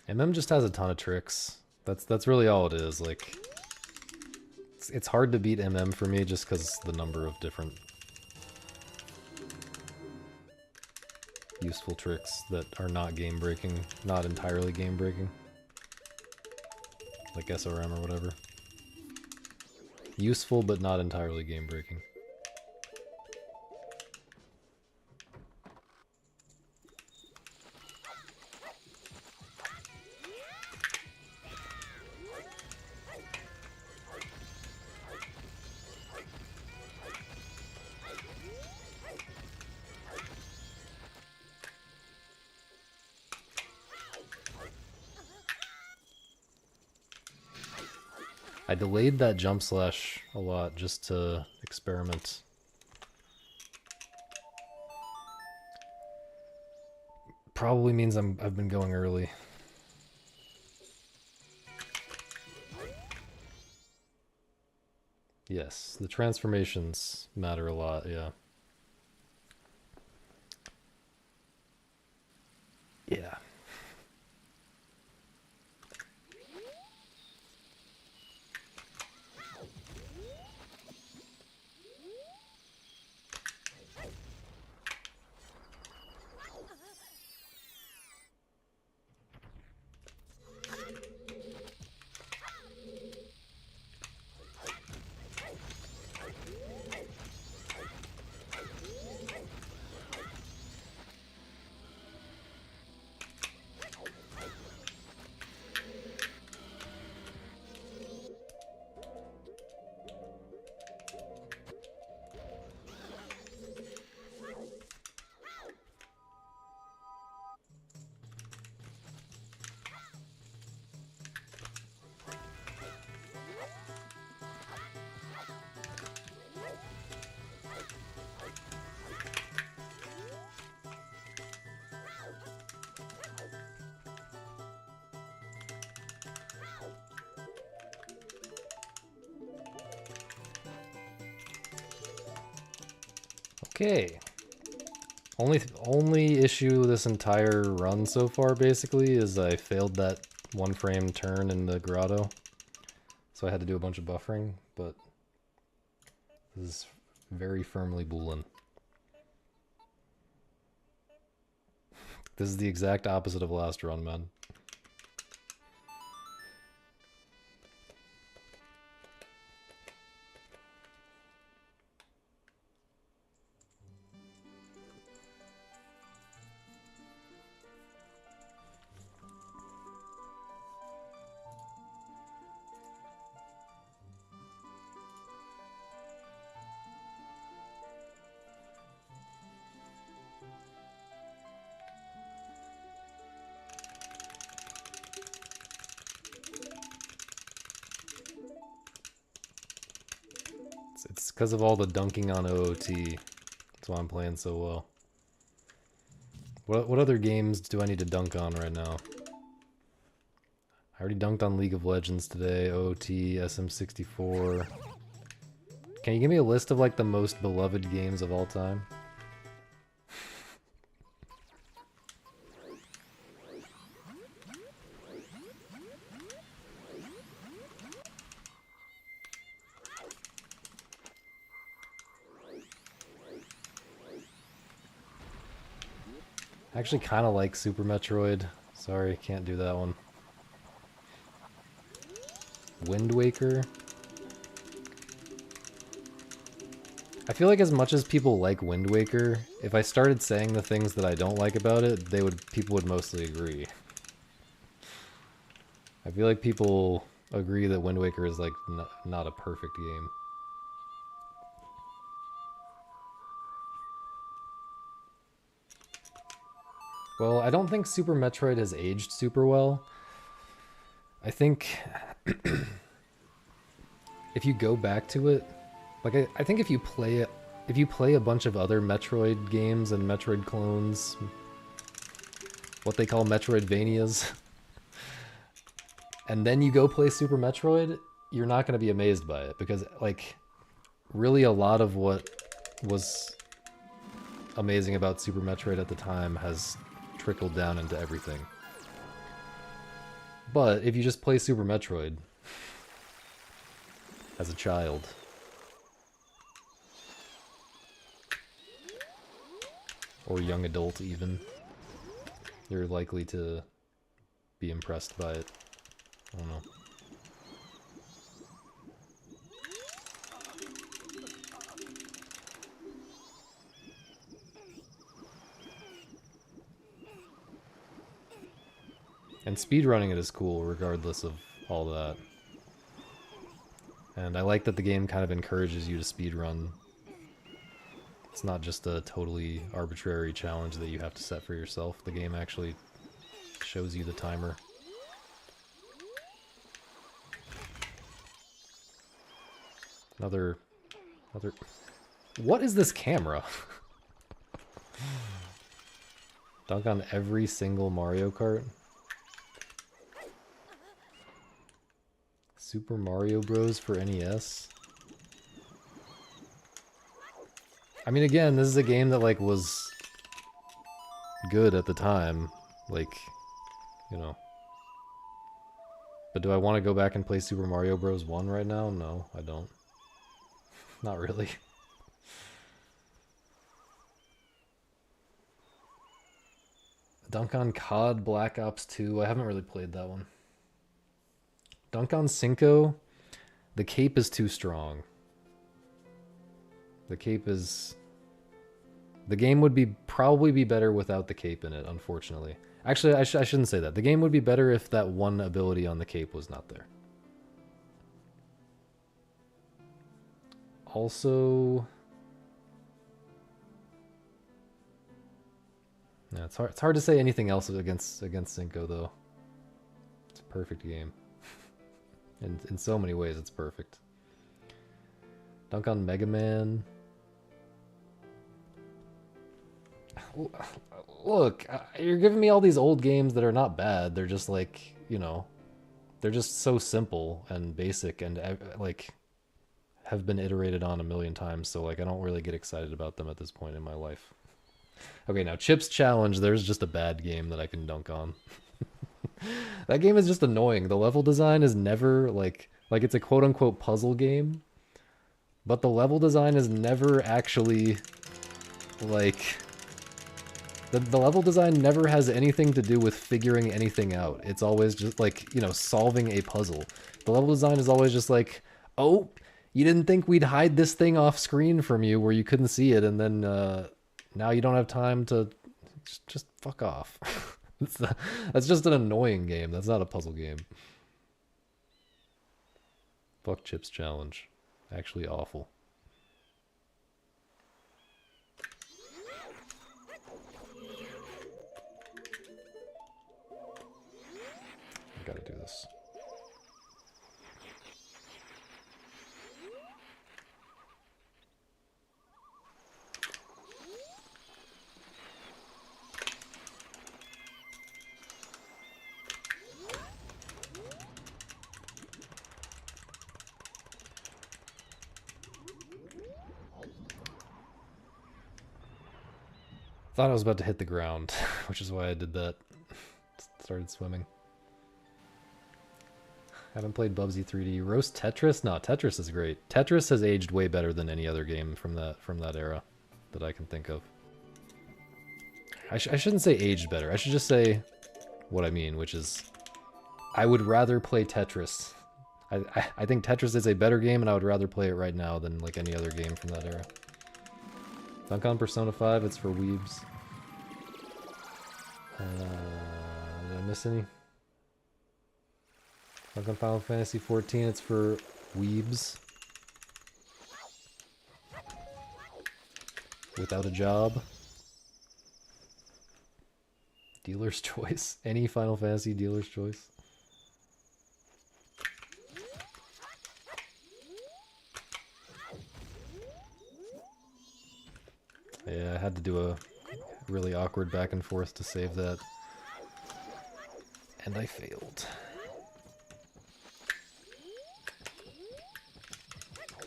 MM just has a ton of tricks. That's really all it is. Like, it's hard to beat MM for me just because the number of different useful tricks that are not game breaking, not entirely game breaking, like SRM or whatever. Useful but not entirely game breaking. I delayed that jump slash a lot just to experiment. Probably means I've been going early. Yes, the transformations matter a lot, yeah. Yeah. Okay. Only issue this entire run so far, basically, is I failed that one frame turn in the grotto. So I had to do a bunch of buffering, but this is very firmly Boolean. This is the exact opposite of last run, man. It's because of all the dunking on OOT. That's why I'm playing so well. What other games do I need to dunk on right now? I already dunked on League of Legends today, OOT, SM64. Can you give me a list of like the most beloved games of all time? I actually kind of like Super Metroid. Sorry, can't do that one. Wind Waker. I feel like as much as people like Wind Waker, if I started saying the things that I don't like about it, people would mostly agree. I feel like people agree that Wind Waker is like not a perfect game. Well, I don't think Super Metroid has aged super well. I think if you go back to it, like I think if you play a bunch of other Metroid games and Metroid clones, what they call Metroidvanias, and then you go play Super Metroid, you're not going to be amazed by it, because like really a lot of what was amazing about Super Metroid at the time has trickled down into everything. But if you just play Super Metroid as a child, or young adult even, you're likely to be impressed by it. I don't know. And speedrunning it is cool regardless of all that. And I like that the game kind of encourages you to speedrun. It's not just a totally arbitrary challenge that you have to set for yourself. The game actually shows you the timer. Another... What is this camera? Dunk on every single Mario Kart? Super Mario Bros. For NES? I mean, again, this is a game that, like, was good at the time. Like, you know. But do I want to go back and play Super Mario Bros. 1 right now? No, I don't. Not really. Dunk on COD Black Ops 2. I haven't really played that one. Dunk on Cinco. The cape is too strong. The cape is... The game would probably be better without the cape in it, unfortunately. Actually, I shouldn't say that. The game would be better if that one ability on the cape was not there. Also... Yeah, it's hard to say anything else against Cinco, though. It's a perfect game. And in so many ways, it's perfect. Dunk on Mega Man. Look, you're giving me all these old games that are not bad. They're just like, you know, they're just so simple and basic and like have been iterated on a million times, so like I don't really get excited about them at this point in my life. Okay, now Chips Challenge, there's just a bad game that I can dunk on. That game is just annoying. The level design is never like it's a quote unquote puzzle game, but the level design is never actually like the level design never has anything to do with figuring anything out. It's always just like, you know, solving a puzzle. The level design is always just like, oh, you didn't think we'd hide this thing off screen from you where you couldn't see it, and then now you don't have time to just fuck off. That's just an annoying game. That's not a puzzle game. Fuck Chips Challenge. Actually awful. I gotta do this. Thought I was about to hit the ground, which is why I did that. Started swimming. Haven't played Bubsy 3D. Roast Tetris? No, Tetris is great. Tetris has aged way better than any other game from that era that I can think of. I shouldn't say aged better. I should just say what I mean, which is I would rather play Tetris. I think Tetris is a better game, and I would rather play it right now than like any other game from that era. Dunk on Persona 5, it's for weebs. Did I miss any? Dunk on Final Fantasy 14, it's for weebs. Without a job. Dealer's choice. Any Final Fantasy dealer's choice. Yeah, I had to do a really awkward back and forth to save that. And I failed.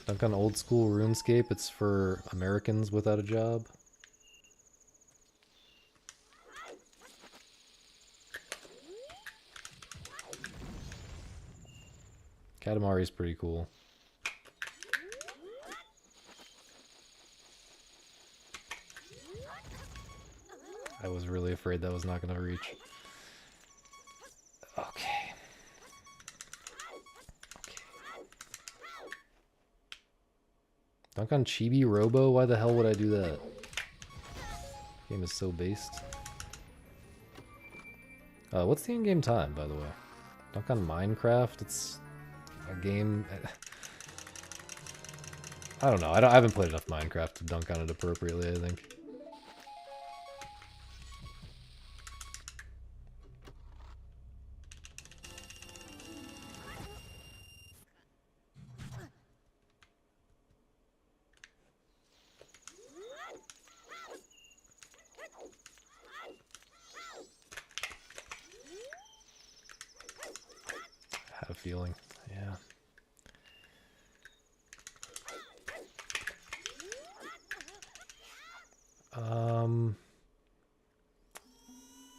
Dunk on old school RuneScape, it's for Americans without a job. Katamari's pretty cool. I was really afraid that was not going to reach. Okay. Dunk on Chibi Robo? Why the hell would I do that? Game is so based. What's the in-game time, by the way? Dunk on Minecraft? It's a game... I don't know. I haven't played enough Minecraft to dunk on it appropriately, I think. A feeling, yeah.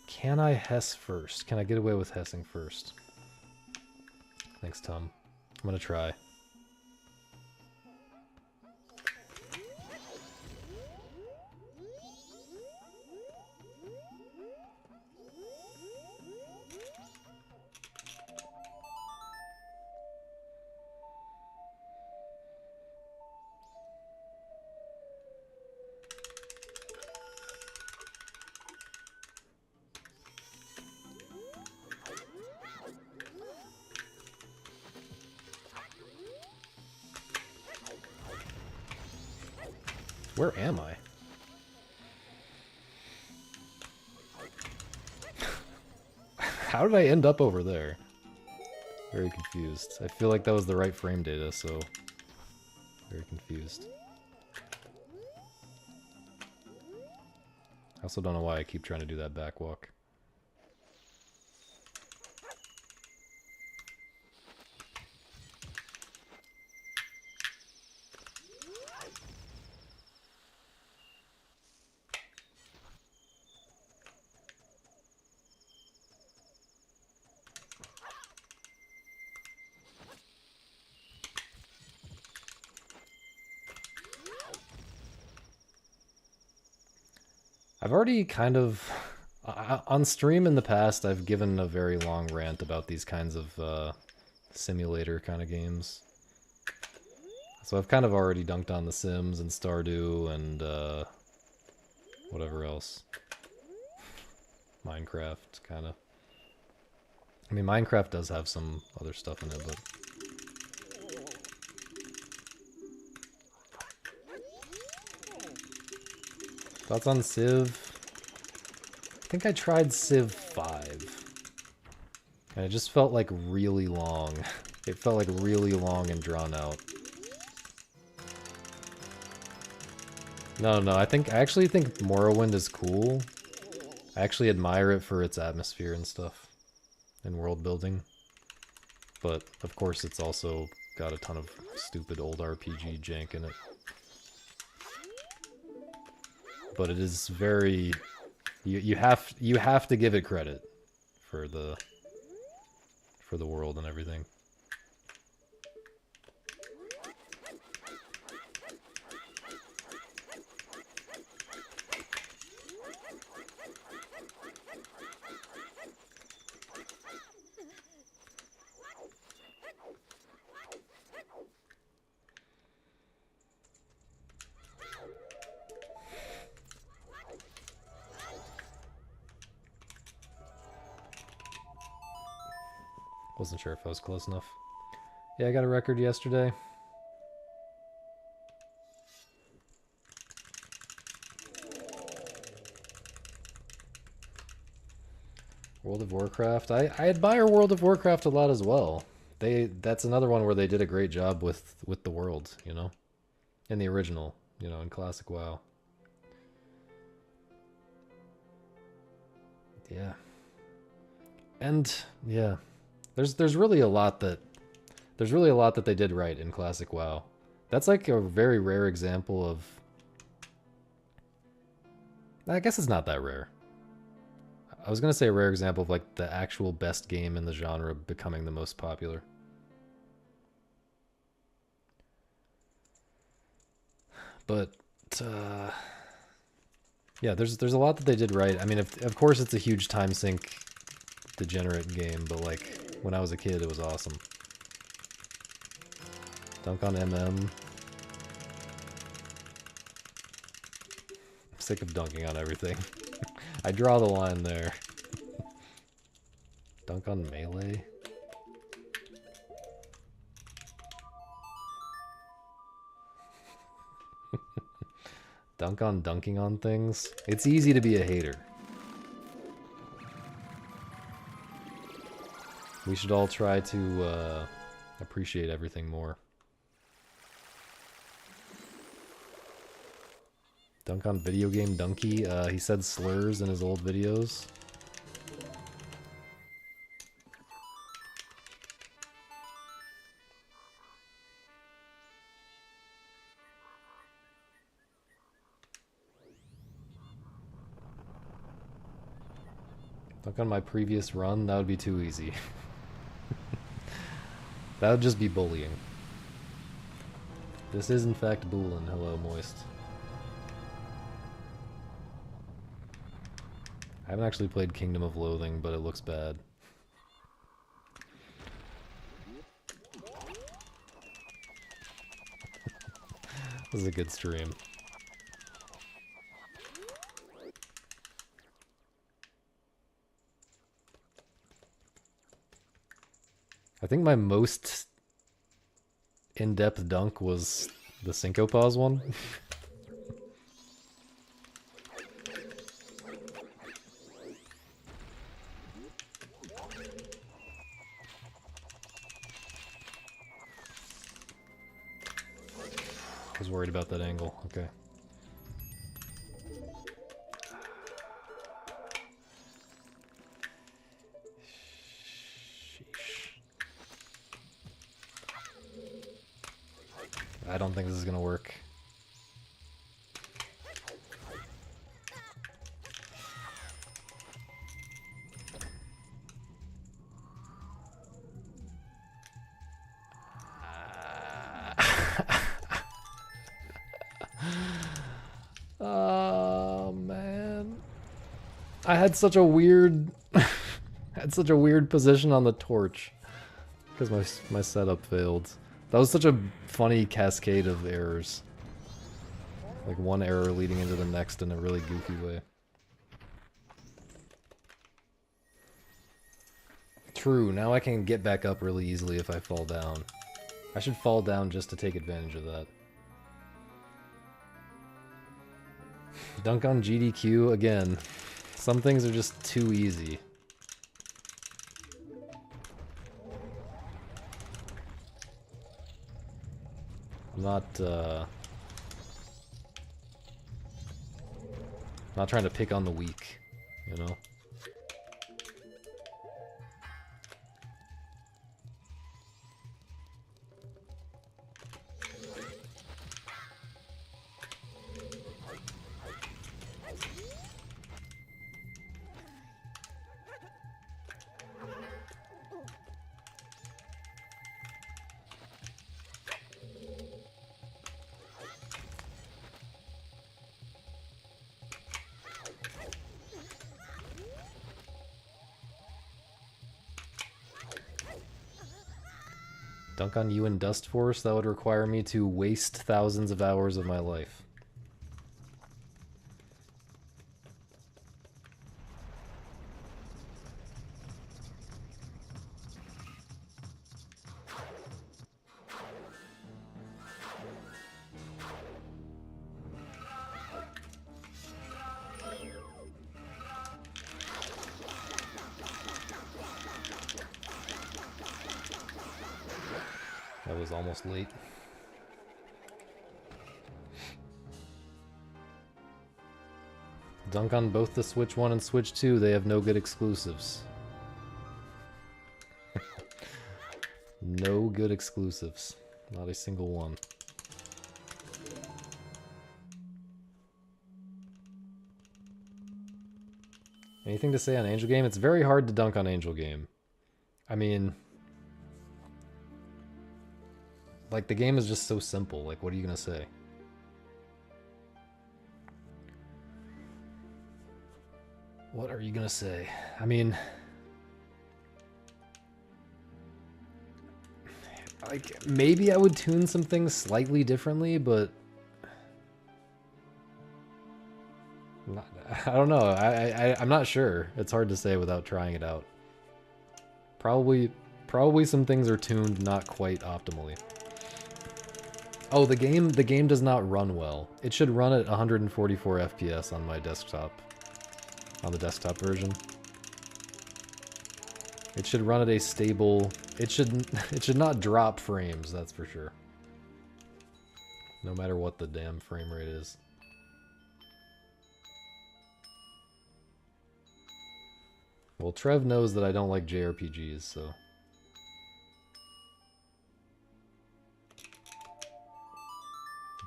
Can I Hess first? Can I get away with Hessing first? Thanks, Tom. I'm gonna try. Where am I? How did I end up over there? Very confused. I feel like that was the right frame data, so... Very confused. I also don't know why I keep trying to do that backwalk. I've already kind of on stream in the past. I've given a very long rant about these kinds of simulator kind of games. So I've kind of already dunked on The Sims and Stardew and whatever else. Minecraft, kind of. I mean, Minecraft does have some other stuff in it, but... Thoughts on Civ? I think I tried Civ 5. And it just felt like really long. It felt like really long and drawn out. No, I actually think Morrowind is cool. I actually admire it for its atmosphere and stuff. And world building. But, of course, it's also got a ton of stupid old RPG jank in it. But it is very... You have to give it credit for the world and everything. Wasn't sure if I was close enough. Yeah, I got a record yesterday. World of Warcraft. I admire World of Warcraft a lot as well. That's another one where they did a great job with the world, you know? In the original, you know, in classic WoW. Yeah. And yeah. There's really a lot that they did right in classic WoW. That's like a very rare example of... I guess it's not that rare. I was gonna say a rare example of like the actual best game in the genre becoming the most popular. But yeah, there's a lot that they did right. I mean, of course it's a huge time sink degenerate game, but like when I was a kid it was awesome. Dunk on MM. I'm sick of dunking on everything. I draw the line there. Dunk on melee? Dunk on dunking on things? It's easy to be a hater. We should all try to appreciate everything more. Dunk on video game donkey. He said slurs in his old videos. Dunk on my previous run? That would be too easy. That would just be bullying. This is in fact Boolin. Hello, Moist. I haven't actually played Kingdom of Loathing, but it looks bad. This is a good stream. I think my most in-depth dunk was the Syncopause one. I was worried about that angle. Okay. I don't think this is gonna work. Oh man. I had such a weird... had such a weird position on the torch. Because my setup failed. That was such a funny cascade of errors. Like one error leading into the next in a really goofy way. True, now I can get back up really easily if I fall down. I should fall down just to take advantage of that. Dunk on GDQ again. Some things are just too easy. I'm not trying to pick on the weak, you know? Dunk on you in Dust Force? That would require me to waste thousands of hours of my life. That was almost late. Dunk on both the Switch 1 and Switch 2, they have no good exclusives. No good exclusives. Not a single one. Anything to say on Angel Game? It's very hard to dunk on Angel Game. I mean... like, the game is just so simple. Like, what are you gonna say? What are you gonna say? I mean... like, maybe I would tune some things slightly differently, but... I don't know. I'm not sure. It's hard to say without trying it out. Probably some things are tuned not quite optimally. Oh, the game does not run well. It should run at 144 FPS on my desktop. On the desktop version. It should run at a stable... It should not drop frames, that's for sure. No matter what the damn frame rate is. Well, Trev knows that I don't like JRPGs, so...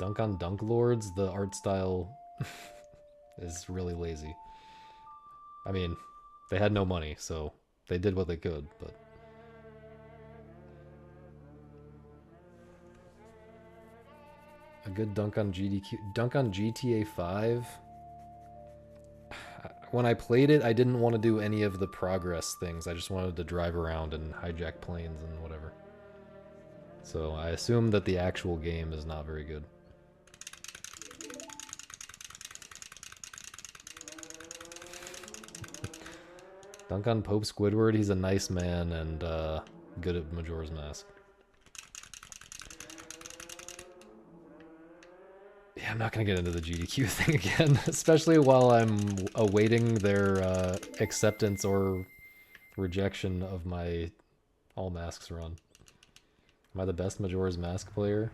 Dunk on Dunk Lords, the art style is really lazy. I mean, they had no money, so they did what they could, but... a good dunk on GDQ... Dunk on GTA 5? When I played it, I didn't want to do any of the progress things. I just wanted to drive around and hijack planes and whatever. So I assume that the actual game is not very good. Dunk on Pope Squidward, he's a nice man and good at Majora's Mask. Yeah, I'm not gonna get into the GDQ thing again, especially while I'm awaiting their acceptance or rejection of my All Masks run. Am I the best Majora's Mask player?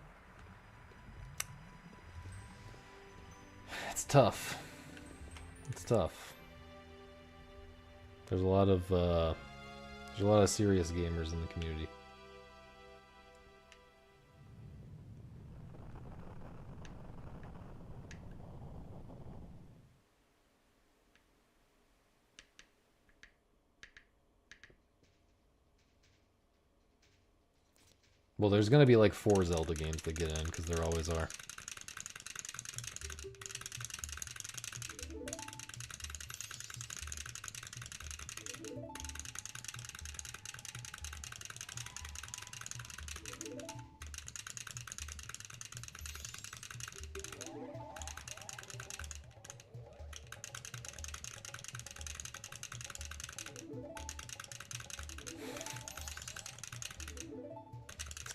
It's tough. It's tough. There's a lot of serious gamers in the community. Well, there's gonna be like 4 Zelda games that get in, because there always are.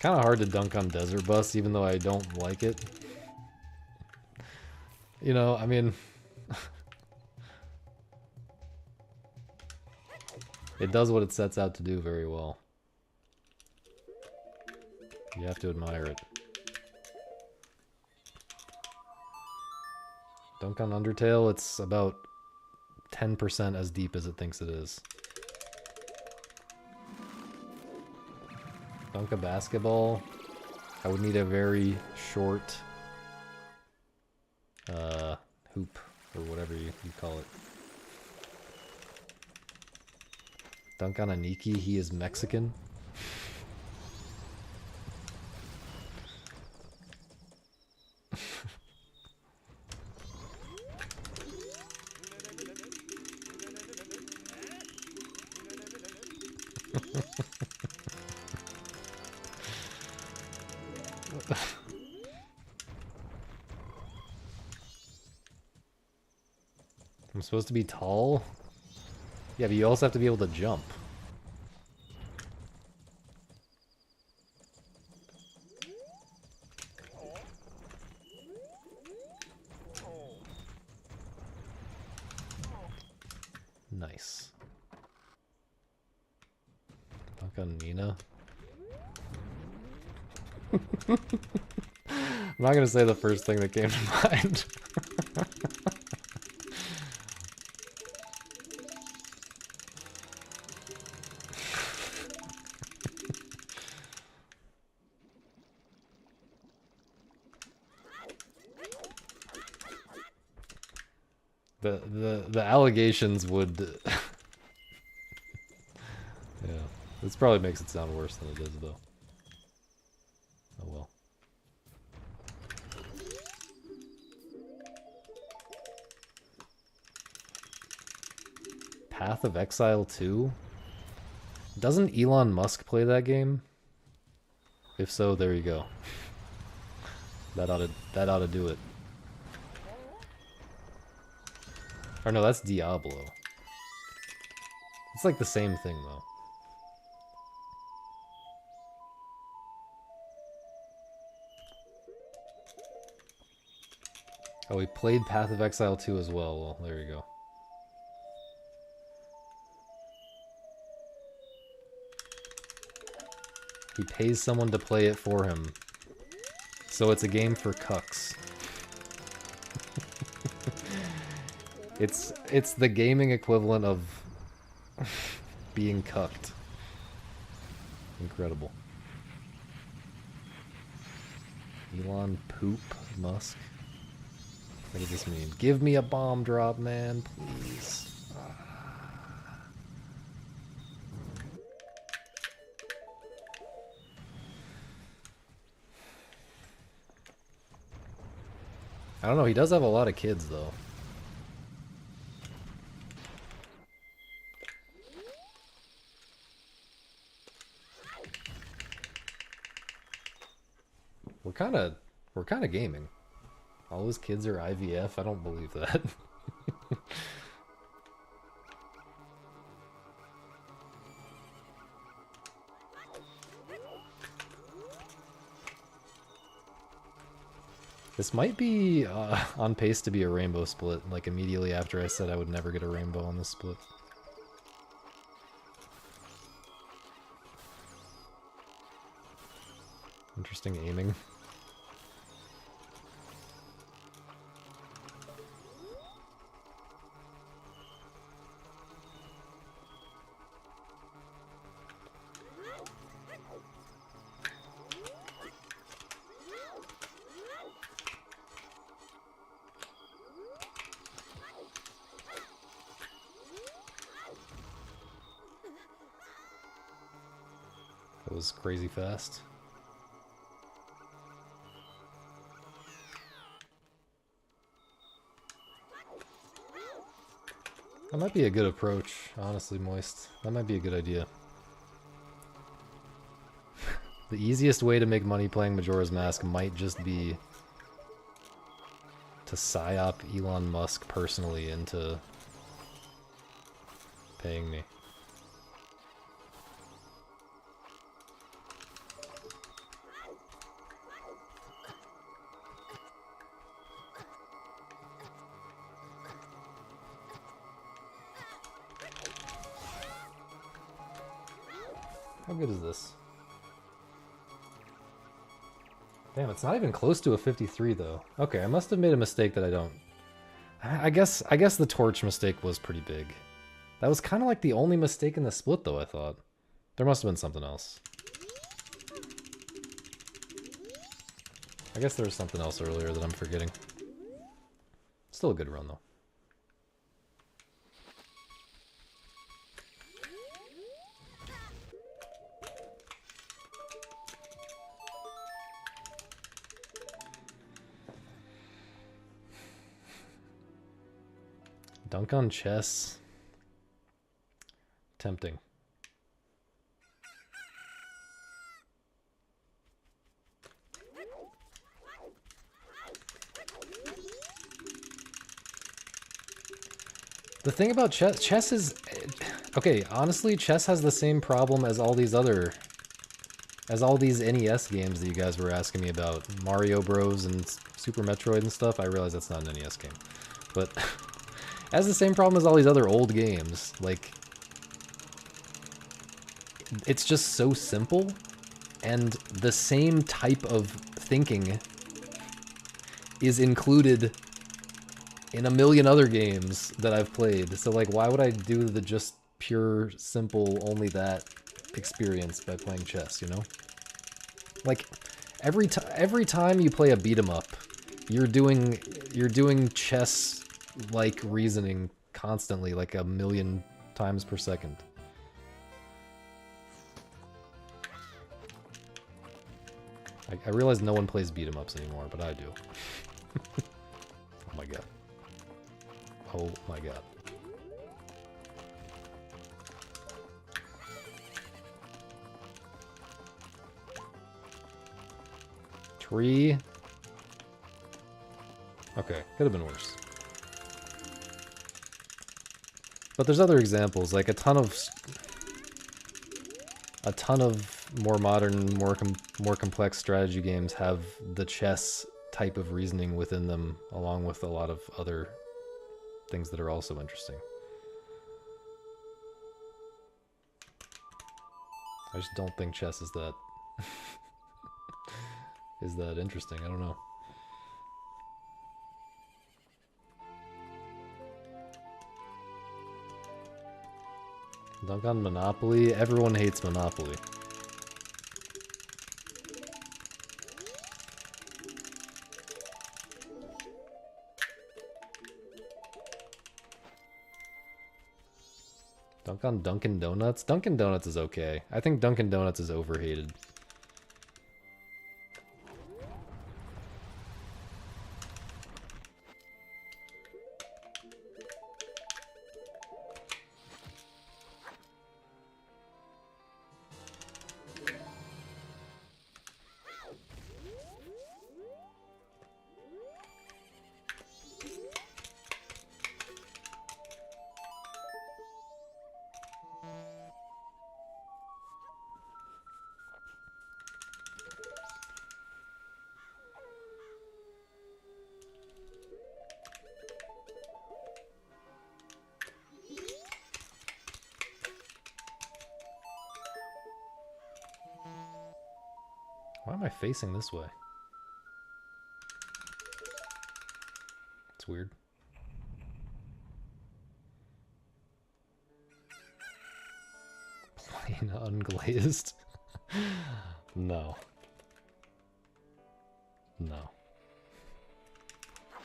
kind of hard to dunk on Desert Bus, even though I don't like it. You know, I mean... it does what it sets out to do very well. You have to admire it. Dunk on Undertale, it's about 10% as deep as it thinks it is. Dunk a basketball, I would need a very short hoop, or whatever you call it. Dunk on a Niki, he is Mexican. I'm supposed to be tall? Yeah, but you also have to be able to jump. Nice. Dunk on Nina. I'm not gonna say the first thing that came to mind. The allegations would yeah, this probably makes it sound worse than it is though. Oh well. Path of Exile 2? Doesn't Elon Musk play that game? If so, there you go. That ought to do it. Or no, that's Diablo. It's like the same thing though. Oh, he played Path of Exile 2 as well. Well, there you go. He pays someone to play it for him. So it's a game for cucks. It's the gaming equivalent of being cucked. Incredible. Elon Poop Musk. What does this mean? Give me a bomb drop, man, please. I don't know, he does have a lot of kids, though. We're kinda gaming. All his kids are IVF? I don't believe that. This might be on pace to be a rainbow split, like immediately after I said I would never get a rainbow on this split. Interesting aiming. That was crazy fast. That might be a good approach, honestly, Moist. That might be a good idea. The easiest way to make money playing Majora's Mask might just be to psyop Elon Musk personally into paying me. How good is this? Damn, it's not even close to a 53 though. Okay, I must have made a mistake that I don't. I guess the torch mistake was pretty big. That was kind of like the only mistake in the split though, I thought. There must have been something else. I guess there was something else earlier that I'm forgetting. Still a good run though. Dunk on chess. Tempting. The thing about chess is... Okay, honestly, chess has the same problem as all these NES games that you guys were asking me about. Mario Bros. And Super Metroid and stuff. I realize that's not an NES game. But... it has the same problem as all these other old games. Like... it's just so simple. And the same type of thinking is included in a million other games that I've played. So like, why would I do the just pure, simple, only that experience by playing chess, you know? Like, every time you play a beat 'em up, you're doing chess-like reasoning constantly, like a million times per second. I realize no one plays beat 'em ups anymore, but I do. Oh my god. Oh my god. Tree. Okay, could have been worse. But there's other examples, like a ton of more modern, more complex strategy games have the chess type of reasoning within them, along with a lot of other things that are also interesting. I just don't think chess is that is that interesting. I don't know. Dunk on Monopoly. Everyone hates Monopoly. Dunk on Dunkin' Donuts? Dunkin' Donuts is okay. I think Dunkin' Donuts is overhated. Why am I facing this way? It's weird. Plain unglazed? No. No. I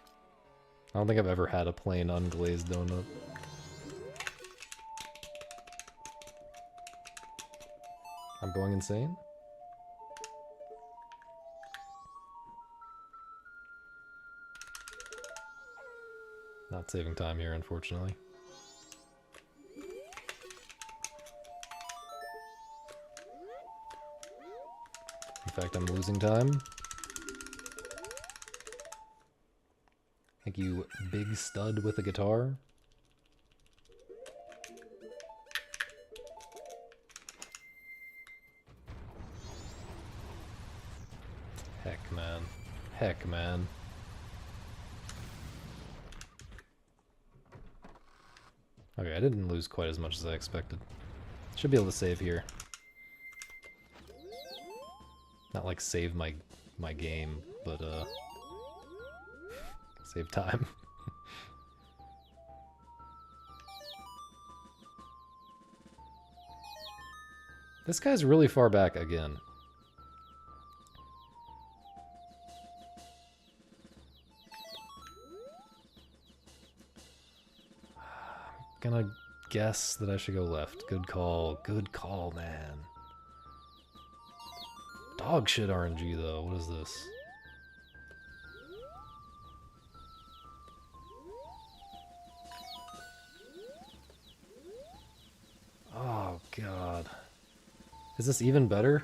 don't think I've ever had a plain unglazed donut. I'm going insane? Not saving time here, unfortunately. In fact, I'm losing time. Thank you, big stud with a guitar. Heck, man. Heck, man. Okay, I didn't lose quite as much as I expected. Should be able to save here. Not like save my game, but save time. This guy's really far back again. I'm gonna guess that I should go left. Good call. Good call, man. Dog shit RNG though. What is this? Oh god. Is this even better?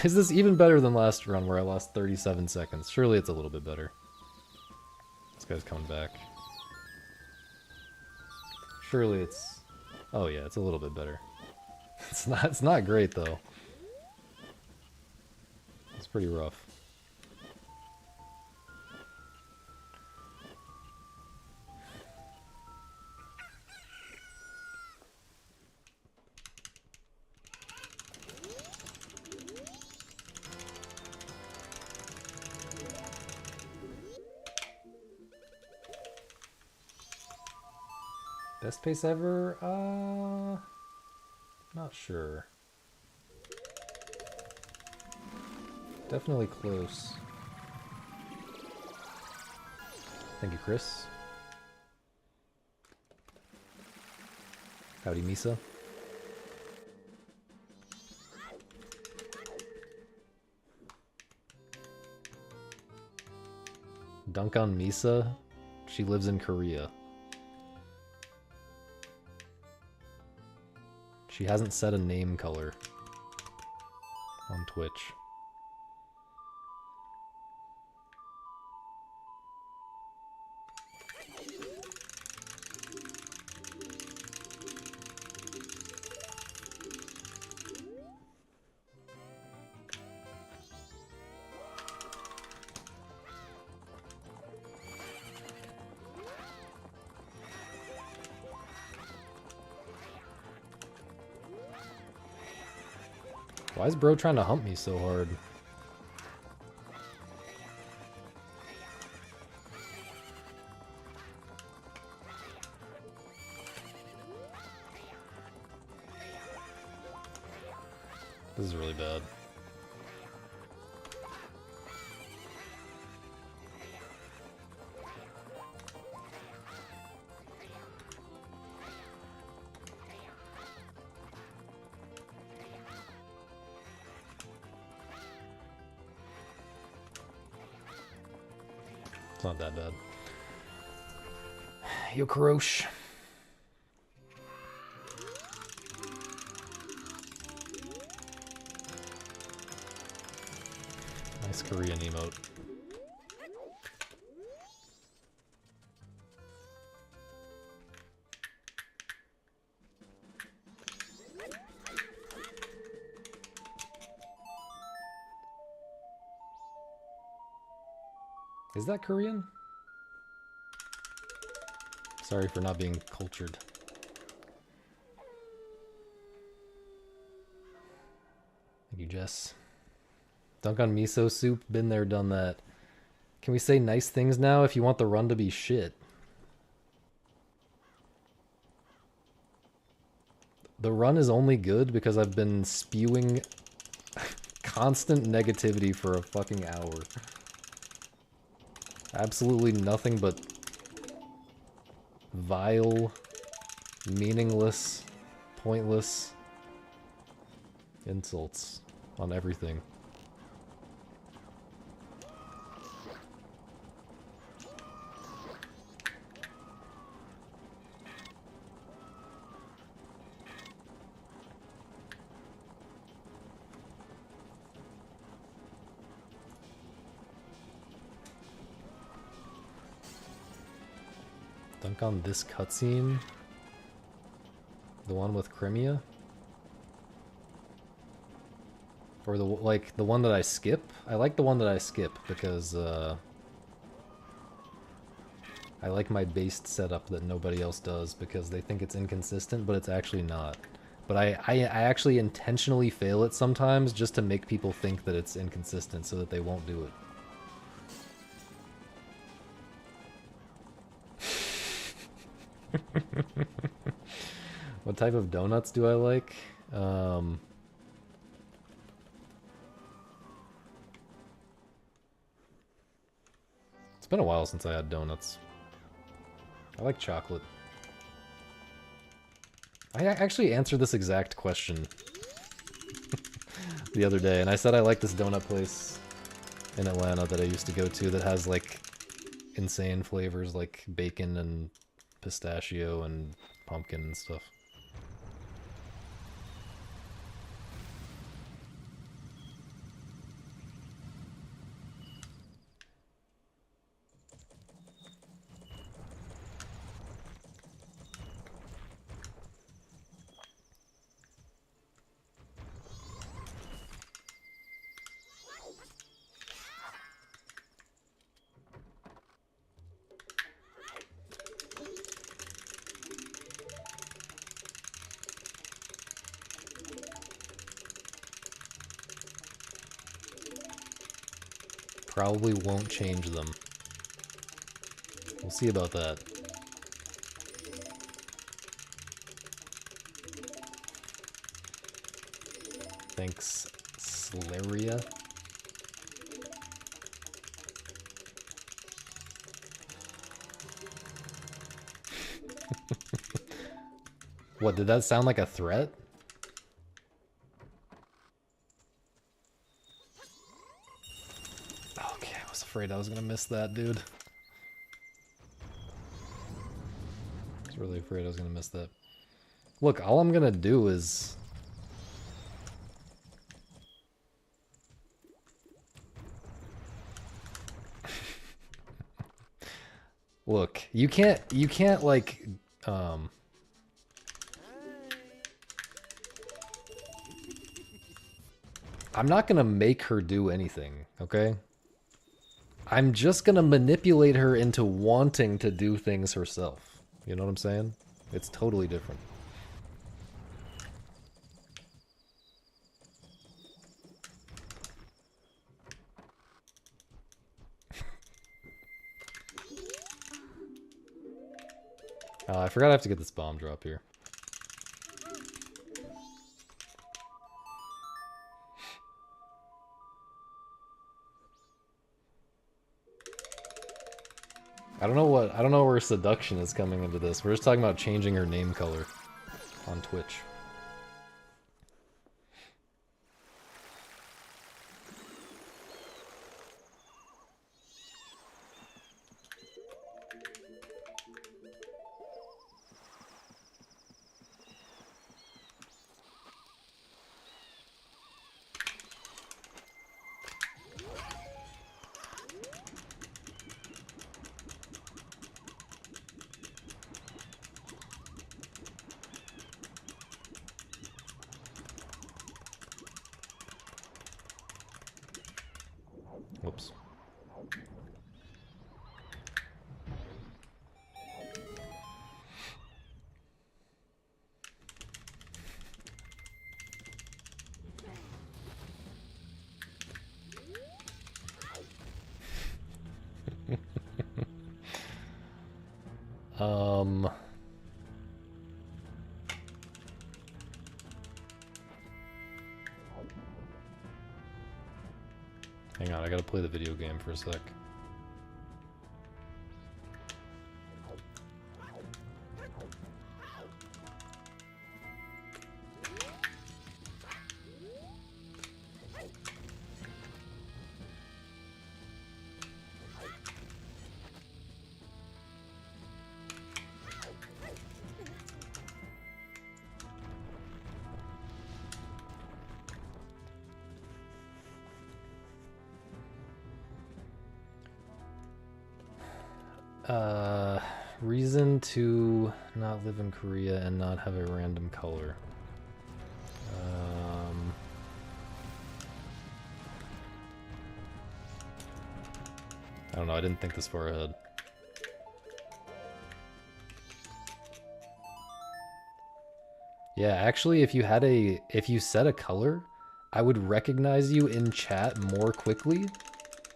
Is this even better than last run where I lost 37 seconds? Surely it's a little bit better. This guy's coming back. Surely it's... Oh yeah, it's a little bit better. It's not great though. It's pretty rough. Best pace ever? Not sure. Definitely close. Thank you, Chris. Howdy, Misa. Dunk on Misa? She lives in Korea. She hasn't set a name color on Twitch. Why is bro trying to hump me so hard? This is really bad. It's not that bad. Yo, Karosh. Nice Korean emote. Is that Korean? Sorry for not being cultured. Thank you, Jess. Dunk on miso soup. Been there, done that. Can we say nice things now if you want the run to be shit? The run is only good because I've been spewing constant negativity for a fucking hour. Absolutely nothing but vile, meaningless, pointless insults on everything. Dunk on this cutscene? The one with Crimea? Or the one that I skip? I like the one that I skip because I like my based setup that nobody else does because they think it's inconsistent, but it's actually not. But I actually intentionally fail it sometimes just to make people think that it's inconsistent so that they won't do it. What type of donuts do I like? It's been a while since I had donuts. I like chocolate. I actually answered this exact question the other day, and I said I like this donut place in Atlanta that I used to go to that has like insane flavors like bacon and pistachio and pumpkin and stuff. Probably won't change them. We'll see about that. Thanks, Slaria. What, did that sound like a threat? Okay, I was afraid I was gonna miss that, dude. I was really afraid I was gonna miss that. Look, all I'm gonna do is... Look, you can't like, I'm not gonna make her do anything, okay? I'm just gonna manipulate her into wanting to do things herself. You know what I'm saying? It's totally different. I forgot I have to get this bomb drop here. I don't know where seduction is coming into this. We're just talking about changing her name color on Twitch. Whoops. Hang on, I gotta play the video game for a sec. Reason to not live in Korea and not have a random color. I don't know, I didn't think this far ahead. Yeah, actually, if you set a color, I would recognize you in chat more quickly.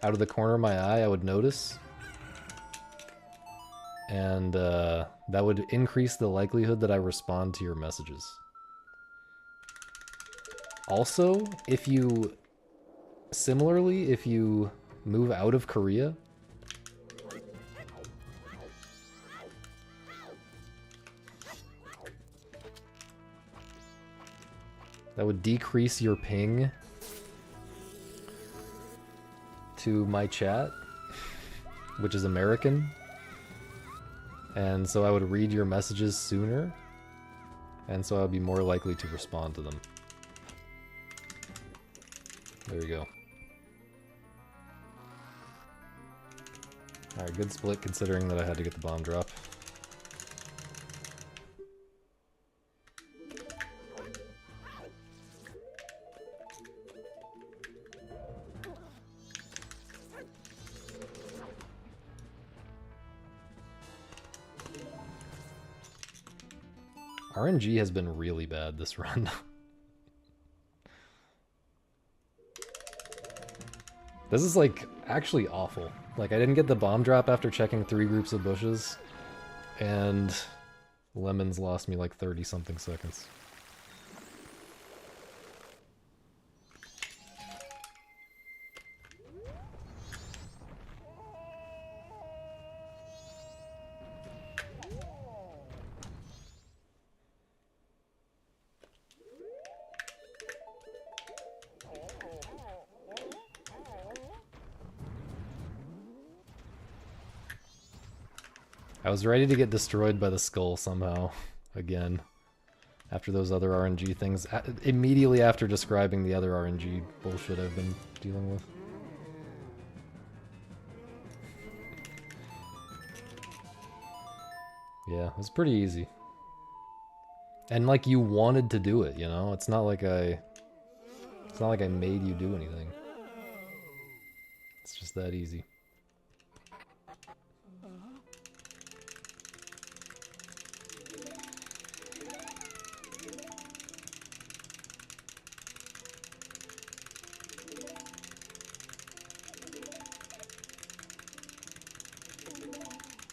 Out of the corner of my eye, I would notice. And that would increase the likelihood that I respond to your messages. Also, if you move out of Korea, that would decrease your ping to my chat, which is American. And so I would read your messages sooner, and so I would be more likely to respond to them. There we go. Alright, good split considering that I had to get the bomb drop. RNG has been really bad this run. This is like actually awful. Like I didn't get the bomb drop after checking 3 groups of bushes, and Lemons lost me like 30 something seconds. I was ready to get destroyed by the skull somehow, again, after those other RNG things, immediately after describing the other RNG bullshit I've been dealing with. Yeah, it was pretty easy. And like you wanted to do it, you know? It's not like I made you do anything. It's just that easy.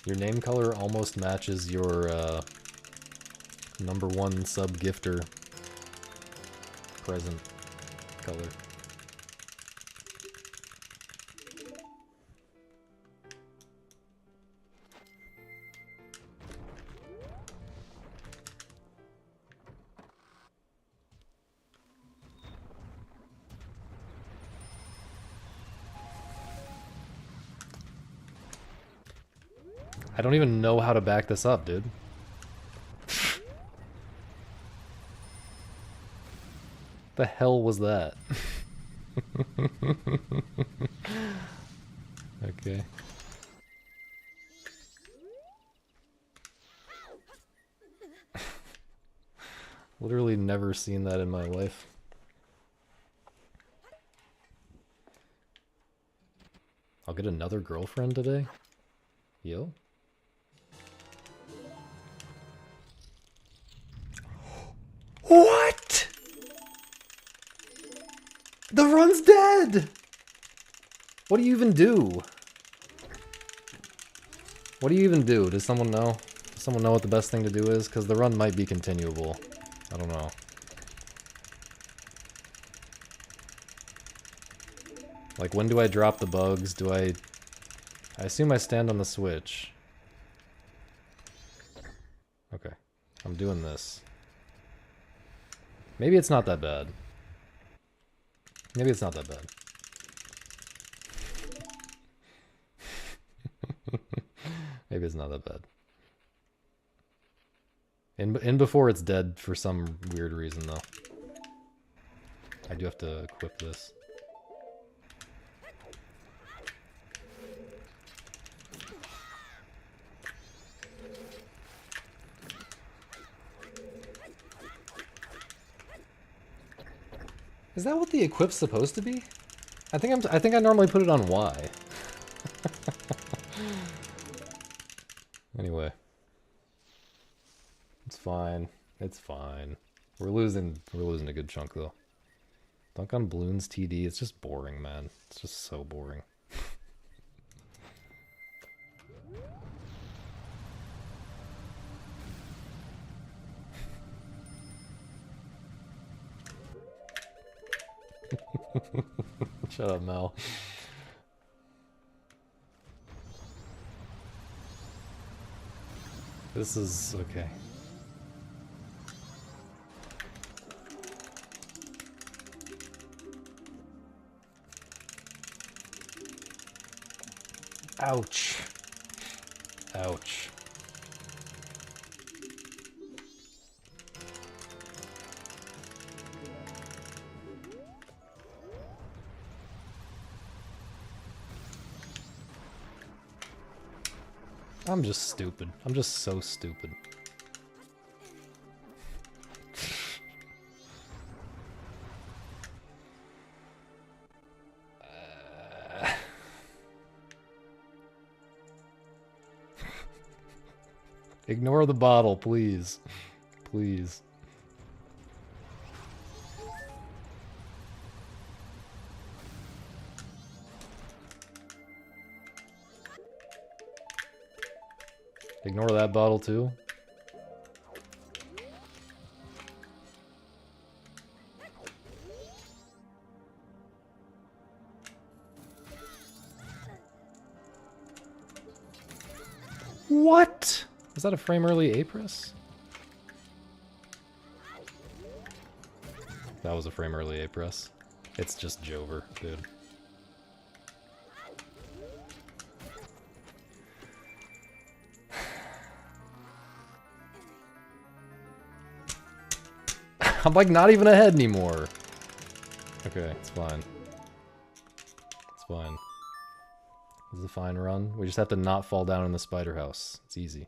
Your name color almost matches your #1 sub gifter present color. I don't even know how to back this up, dude. The hell was that? Okay. Literally never seen that in my life. I'll get another girlfriend today? Yo? What? The run's dead! What do you even do? What do you even do? Does someone know? Does someone know what the best thing to do is? Because the run might be continuable. I don't know. Like, when do I drop the bugs? Do I assume I stand on the switch. Okay. I'm doing this. Maybe it's not that bad. Maybe it's not that bad. Maybe it's not that bad. In before it's dead for some weird reason, though. I do have to equip this. Is that what the equip's supposed to be? I think I normally put it on Y. Anyway. It's fine. It's fine. We're losing a good chunk though. Dunk on balloons TD, it's just boring, man. It's just so boring. Shut up, Mel. This is okay. Ouch. Ouch. I'm just stupid. I'm just so stupid. Ignore the bottle, please. Please. Ignore that bottle too. What? Was that a frame early A-press? That was a frame early A-press. It's just Jover, dude. I'm like not even ahead anymore. Okay, it's fine. It's fine. This is a fine run. We just have to not fall down in the spider house. It's easy.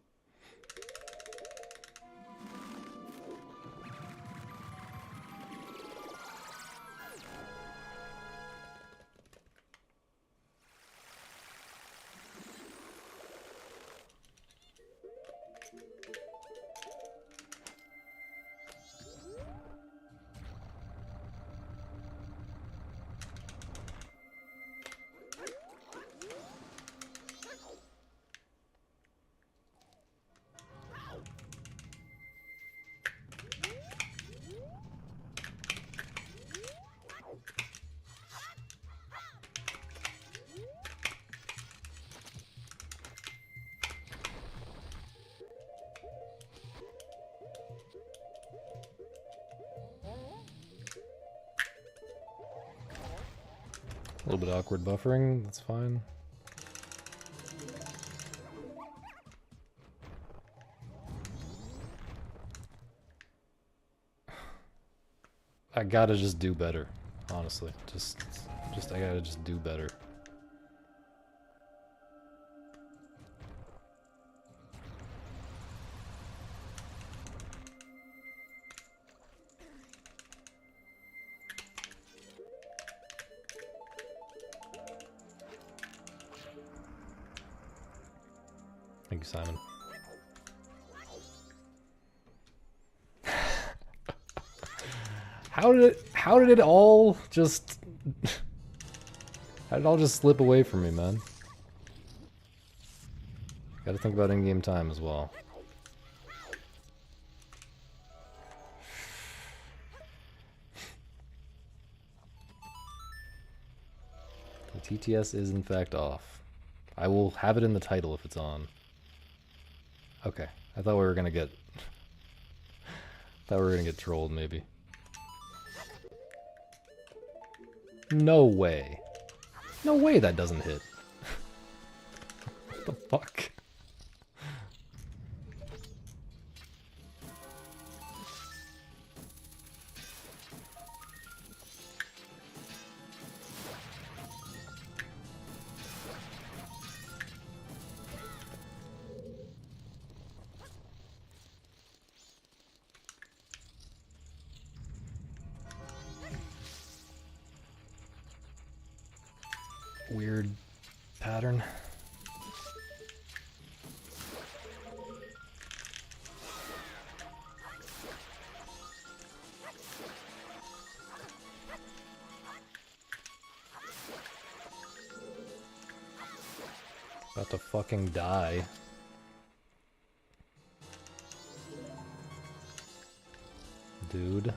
A little bit awkward buffering, that's fine. I gotta just do better, honestly. I gotta just do better. Thank you, Simon. How did it all just how did it all just slip away from me, man? Gotta think about in-game time as well. The TTS is in fact off. I will have it in the title if it's on. Okay, I thought we were gonna get trolled maybe. No way. No way that doesn't hit. What the fuck? Weird pattern. About to fucking die. Dude.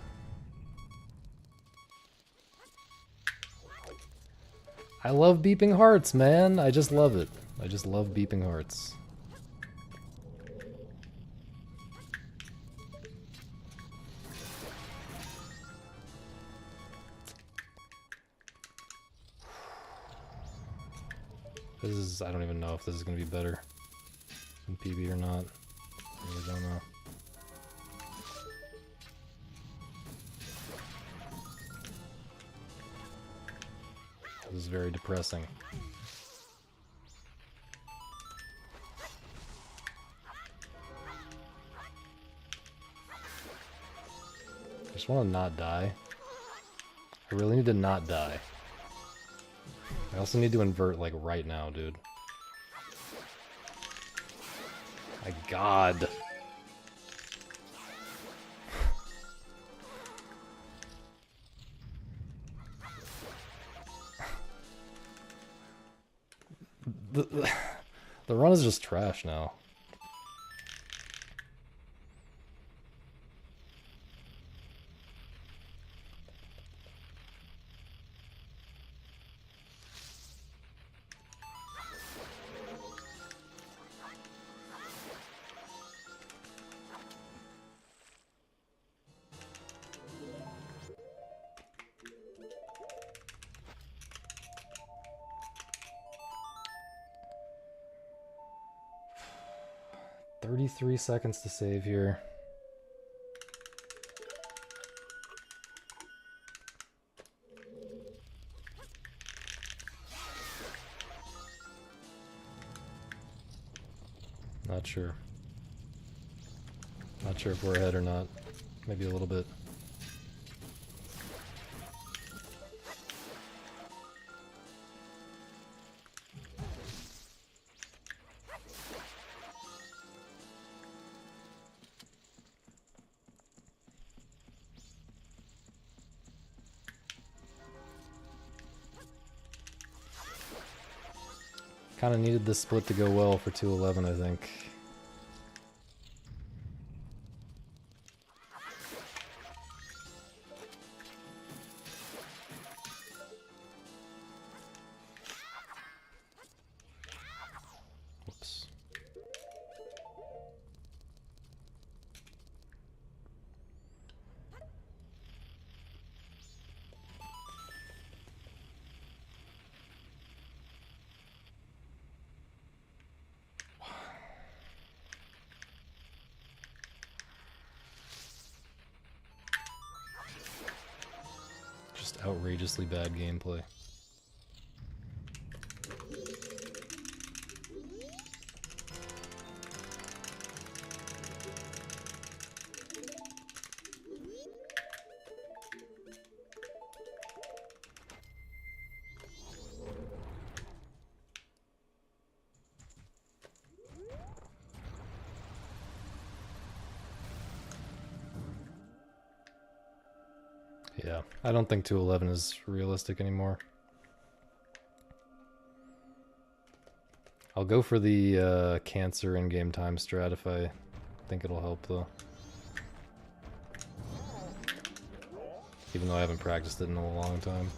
I love beeping hearts, man. I just love it. I just love beeping hearts. This is, I don't even know if this is going to be better than PB or not. I really don't know. This is very depressing. I just want to not die. I really need to not die. I also need to invert, like, right now, dude. My god. The run is just trash now. $33 seconds to save here. Not sure. Not sure if we're ahead or not. Maybe a little bit. Kind of needed this split to go well for 211, I think. Whoops. Just outrageously bad gameplay. Yeah, I don't think 211 is realistic anymore. I'll go for the cancer in-game time strat if I think it'll help, though. Even though I haven't practiced it in a long time.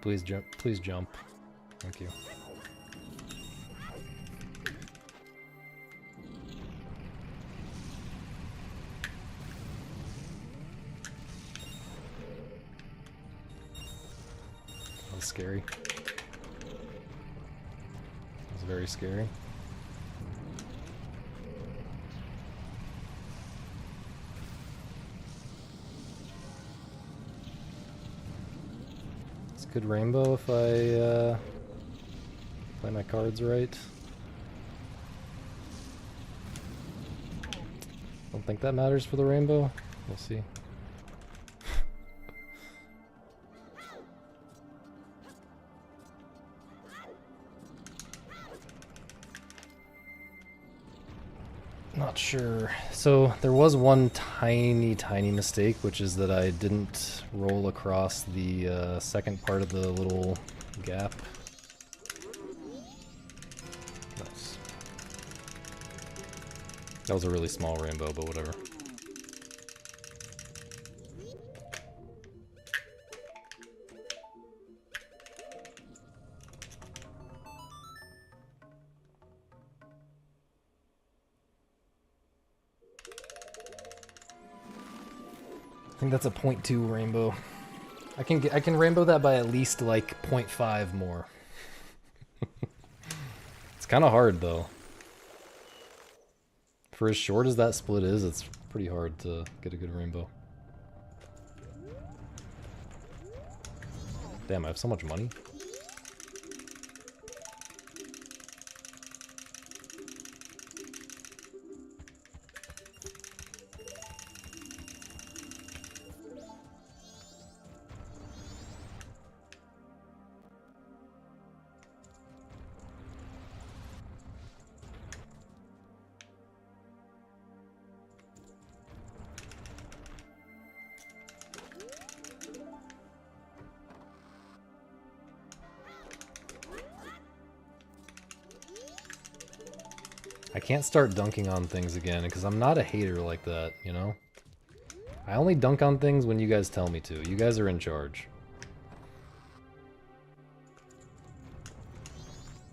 Please jump. Please jump. Thank you. That was scary. That was very scary. It's good rainbow if I play my cards right. Don't think that matters for the rainbow. We'll see. Not sure. So there was one tiny mistake, which is that I didn't roll across the second part of the little gap. Nice. That was a really small rainbow, but whatever. I think that's a 0.2 rainbow. I can rainbow that by at least like 0.5 more. It's kind of hard though. For as short as that split is, it's pretty hard to get a good rainbow. Damn, I have so much money. I can't start dunking on things again because I'm not a hater like that, you know? I only dunk on things when you guys tell me to. You guys are in charge.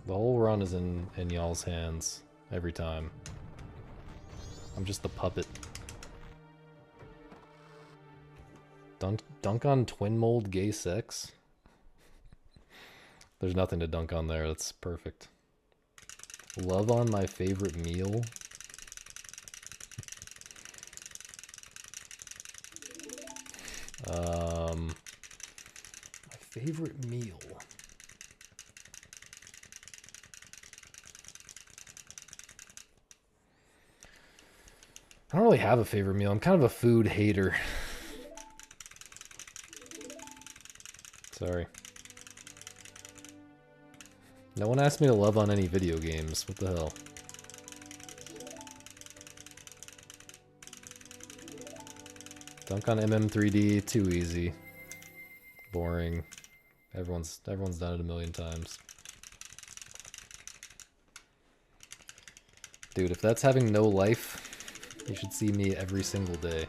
The whole run is in y'all's hands every time. I'm just the puppet. Dunk on twin mold gay sex? There's nothing to dunk on there. That's perfect. Love on my favorite meal. My favorite meal. I don't really have a favorite meal. I'm kind of a food hater. Sorry. No one asked me to love on any video games. What the hell? Dunk on MM3D, too easy. Boring. Everyone's done it a million times. Dude, if that's having no life, you should see me every single day.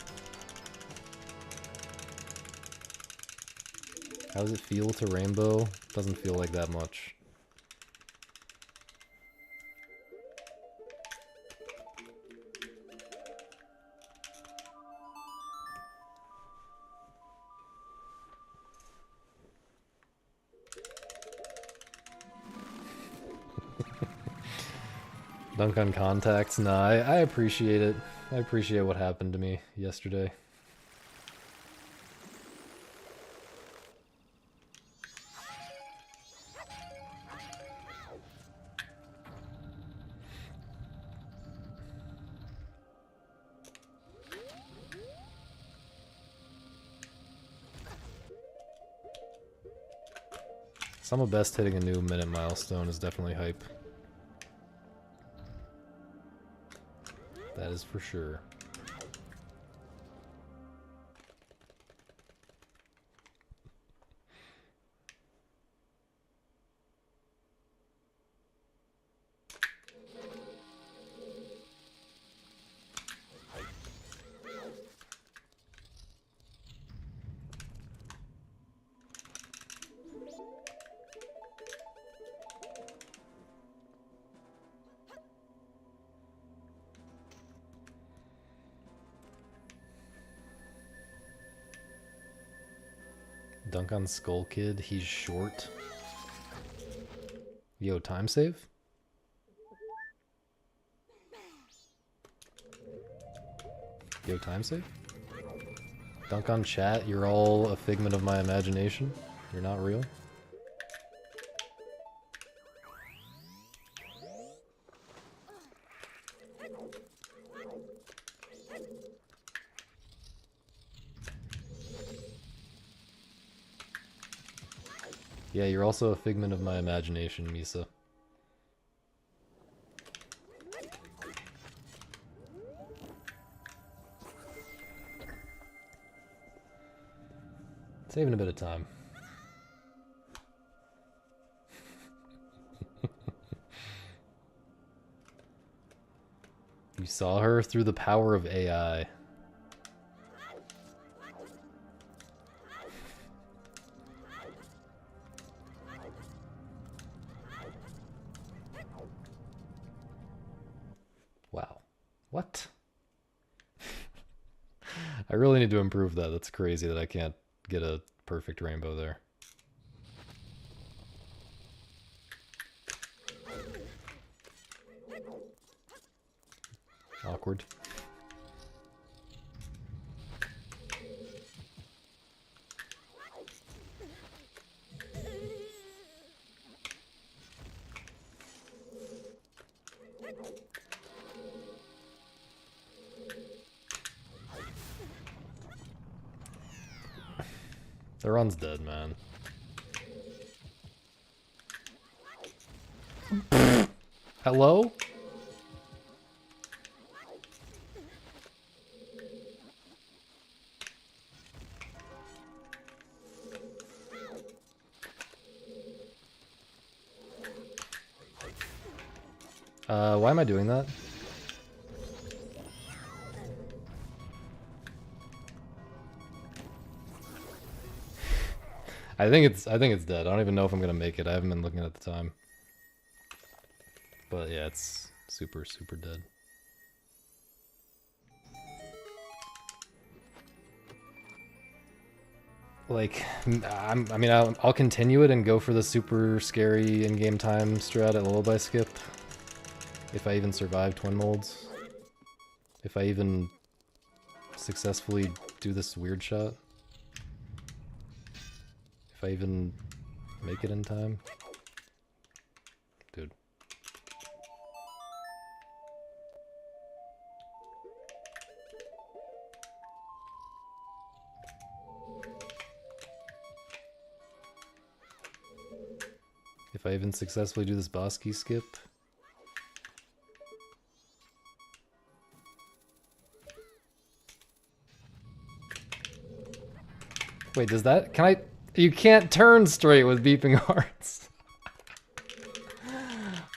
How does it feel to rainbow? Doesn't feel like that much. Dunk on contacts? Nah, I appreciate it. I appreciate what happened to me yesterday. Some of best hitting a new minute milestone is definitely hype. That is for sure. Dunk on Skull Kid, he's short. Yo, time save? Yo, time save? Dunk on chat, you're all a figment of my imagination. You're not real. Yeah, you're also a figment of my imagination, Misa. Saving a bit of time. You saw her through the power of AI. Wow. What? I really need to improve that. That's crazy that I can't get a perfect rainbow there. Awkward. The run's dead, man. Hello? Why am I doing that? I think it's dead. I don't even know if I'm gonna make it. I haven't been looking at the time. But yeah, it's super, super dead. Like, I'll continue it and go for the super scary in-game time strat at Lullaby Skip. If I even survive Twin Molds. If I even successfully do this weird shot. If I even make it in time. Dude. If I even successfully do this boss key skip. Wait, does that... Can I... You can't turn straight with beeping hearts.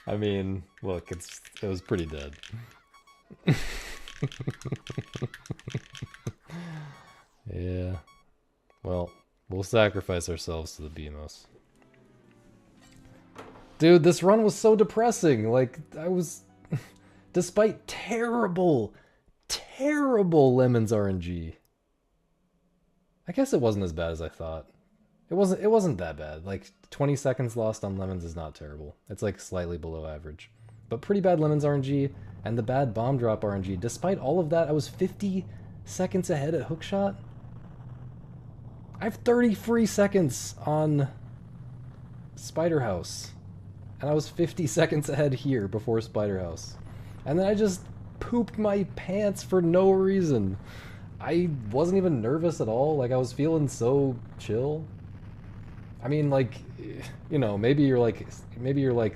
I mean, look, it was pretty dead. Yeah. Well, we'll sacrifice ourselves to the Beamos. Dude, this run was so depressing. Like, I was... Despite terrible, terrible Lemons RNG. I guess it wasn't as bad as I thought. It wasn't that bad. Like 20 seconds lost on Lemons is not terrible. It's like slightly below average. But pretty bad Lemons RNG and the bad bomb drop RNG. Despite all of that, I was 50 seconds ahead at Hookshot. I have 30 free seconds on Spider House. And I was 50 seconds ahead here before Spider House. And then I just pooped my pants for no reason. I wasn't even nervous at all. Like, I was feeling so chill. I mean, like, you know, maybe you're like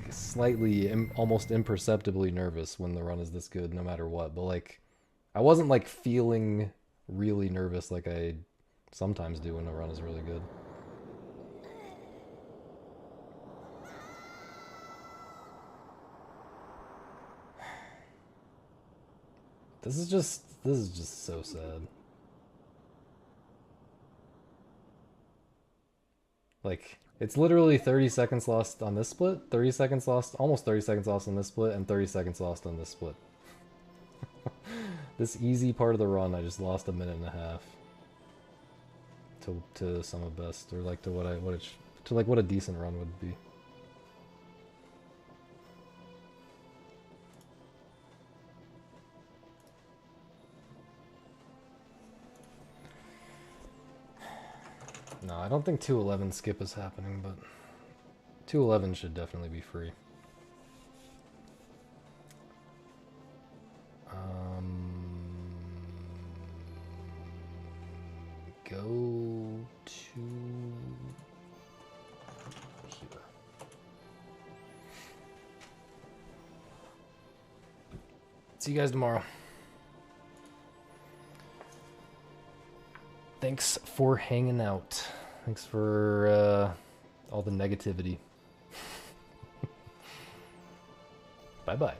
slightly, almost imperceptibly nervous when the run is this good, no matter what. But like, I wasn't like feeling really nervous like I sometimes do when a run is really good. This is just so sad. Like, it's literally 30 seconds lost on this split, 30 seconds lost, almost 30 seconds lost on this split, and 30 seconds lost on this split. This easy part of the run, I just lost a minute and a half. to some of best, or like to what a decent run would be. No, I don't think 211 skip is happening, but 211 should definitely be free. Go to here. See you guys tomorrow. Thanks for hanging out. Thanks for all the negativity. Bye-bye.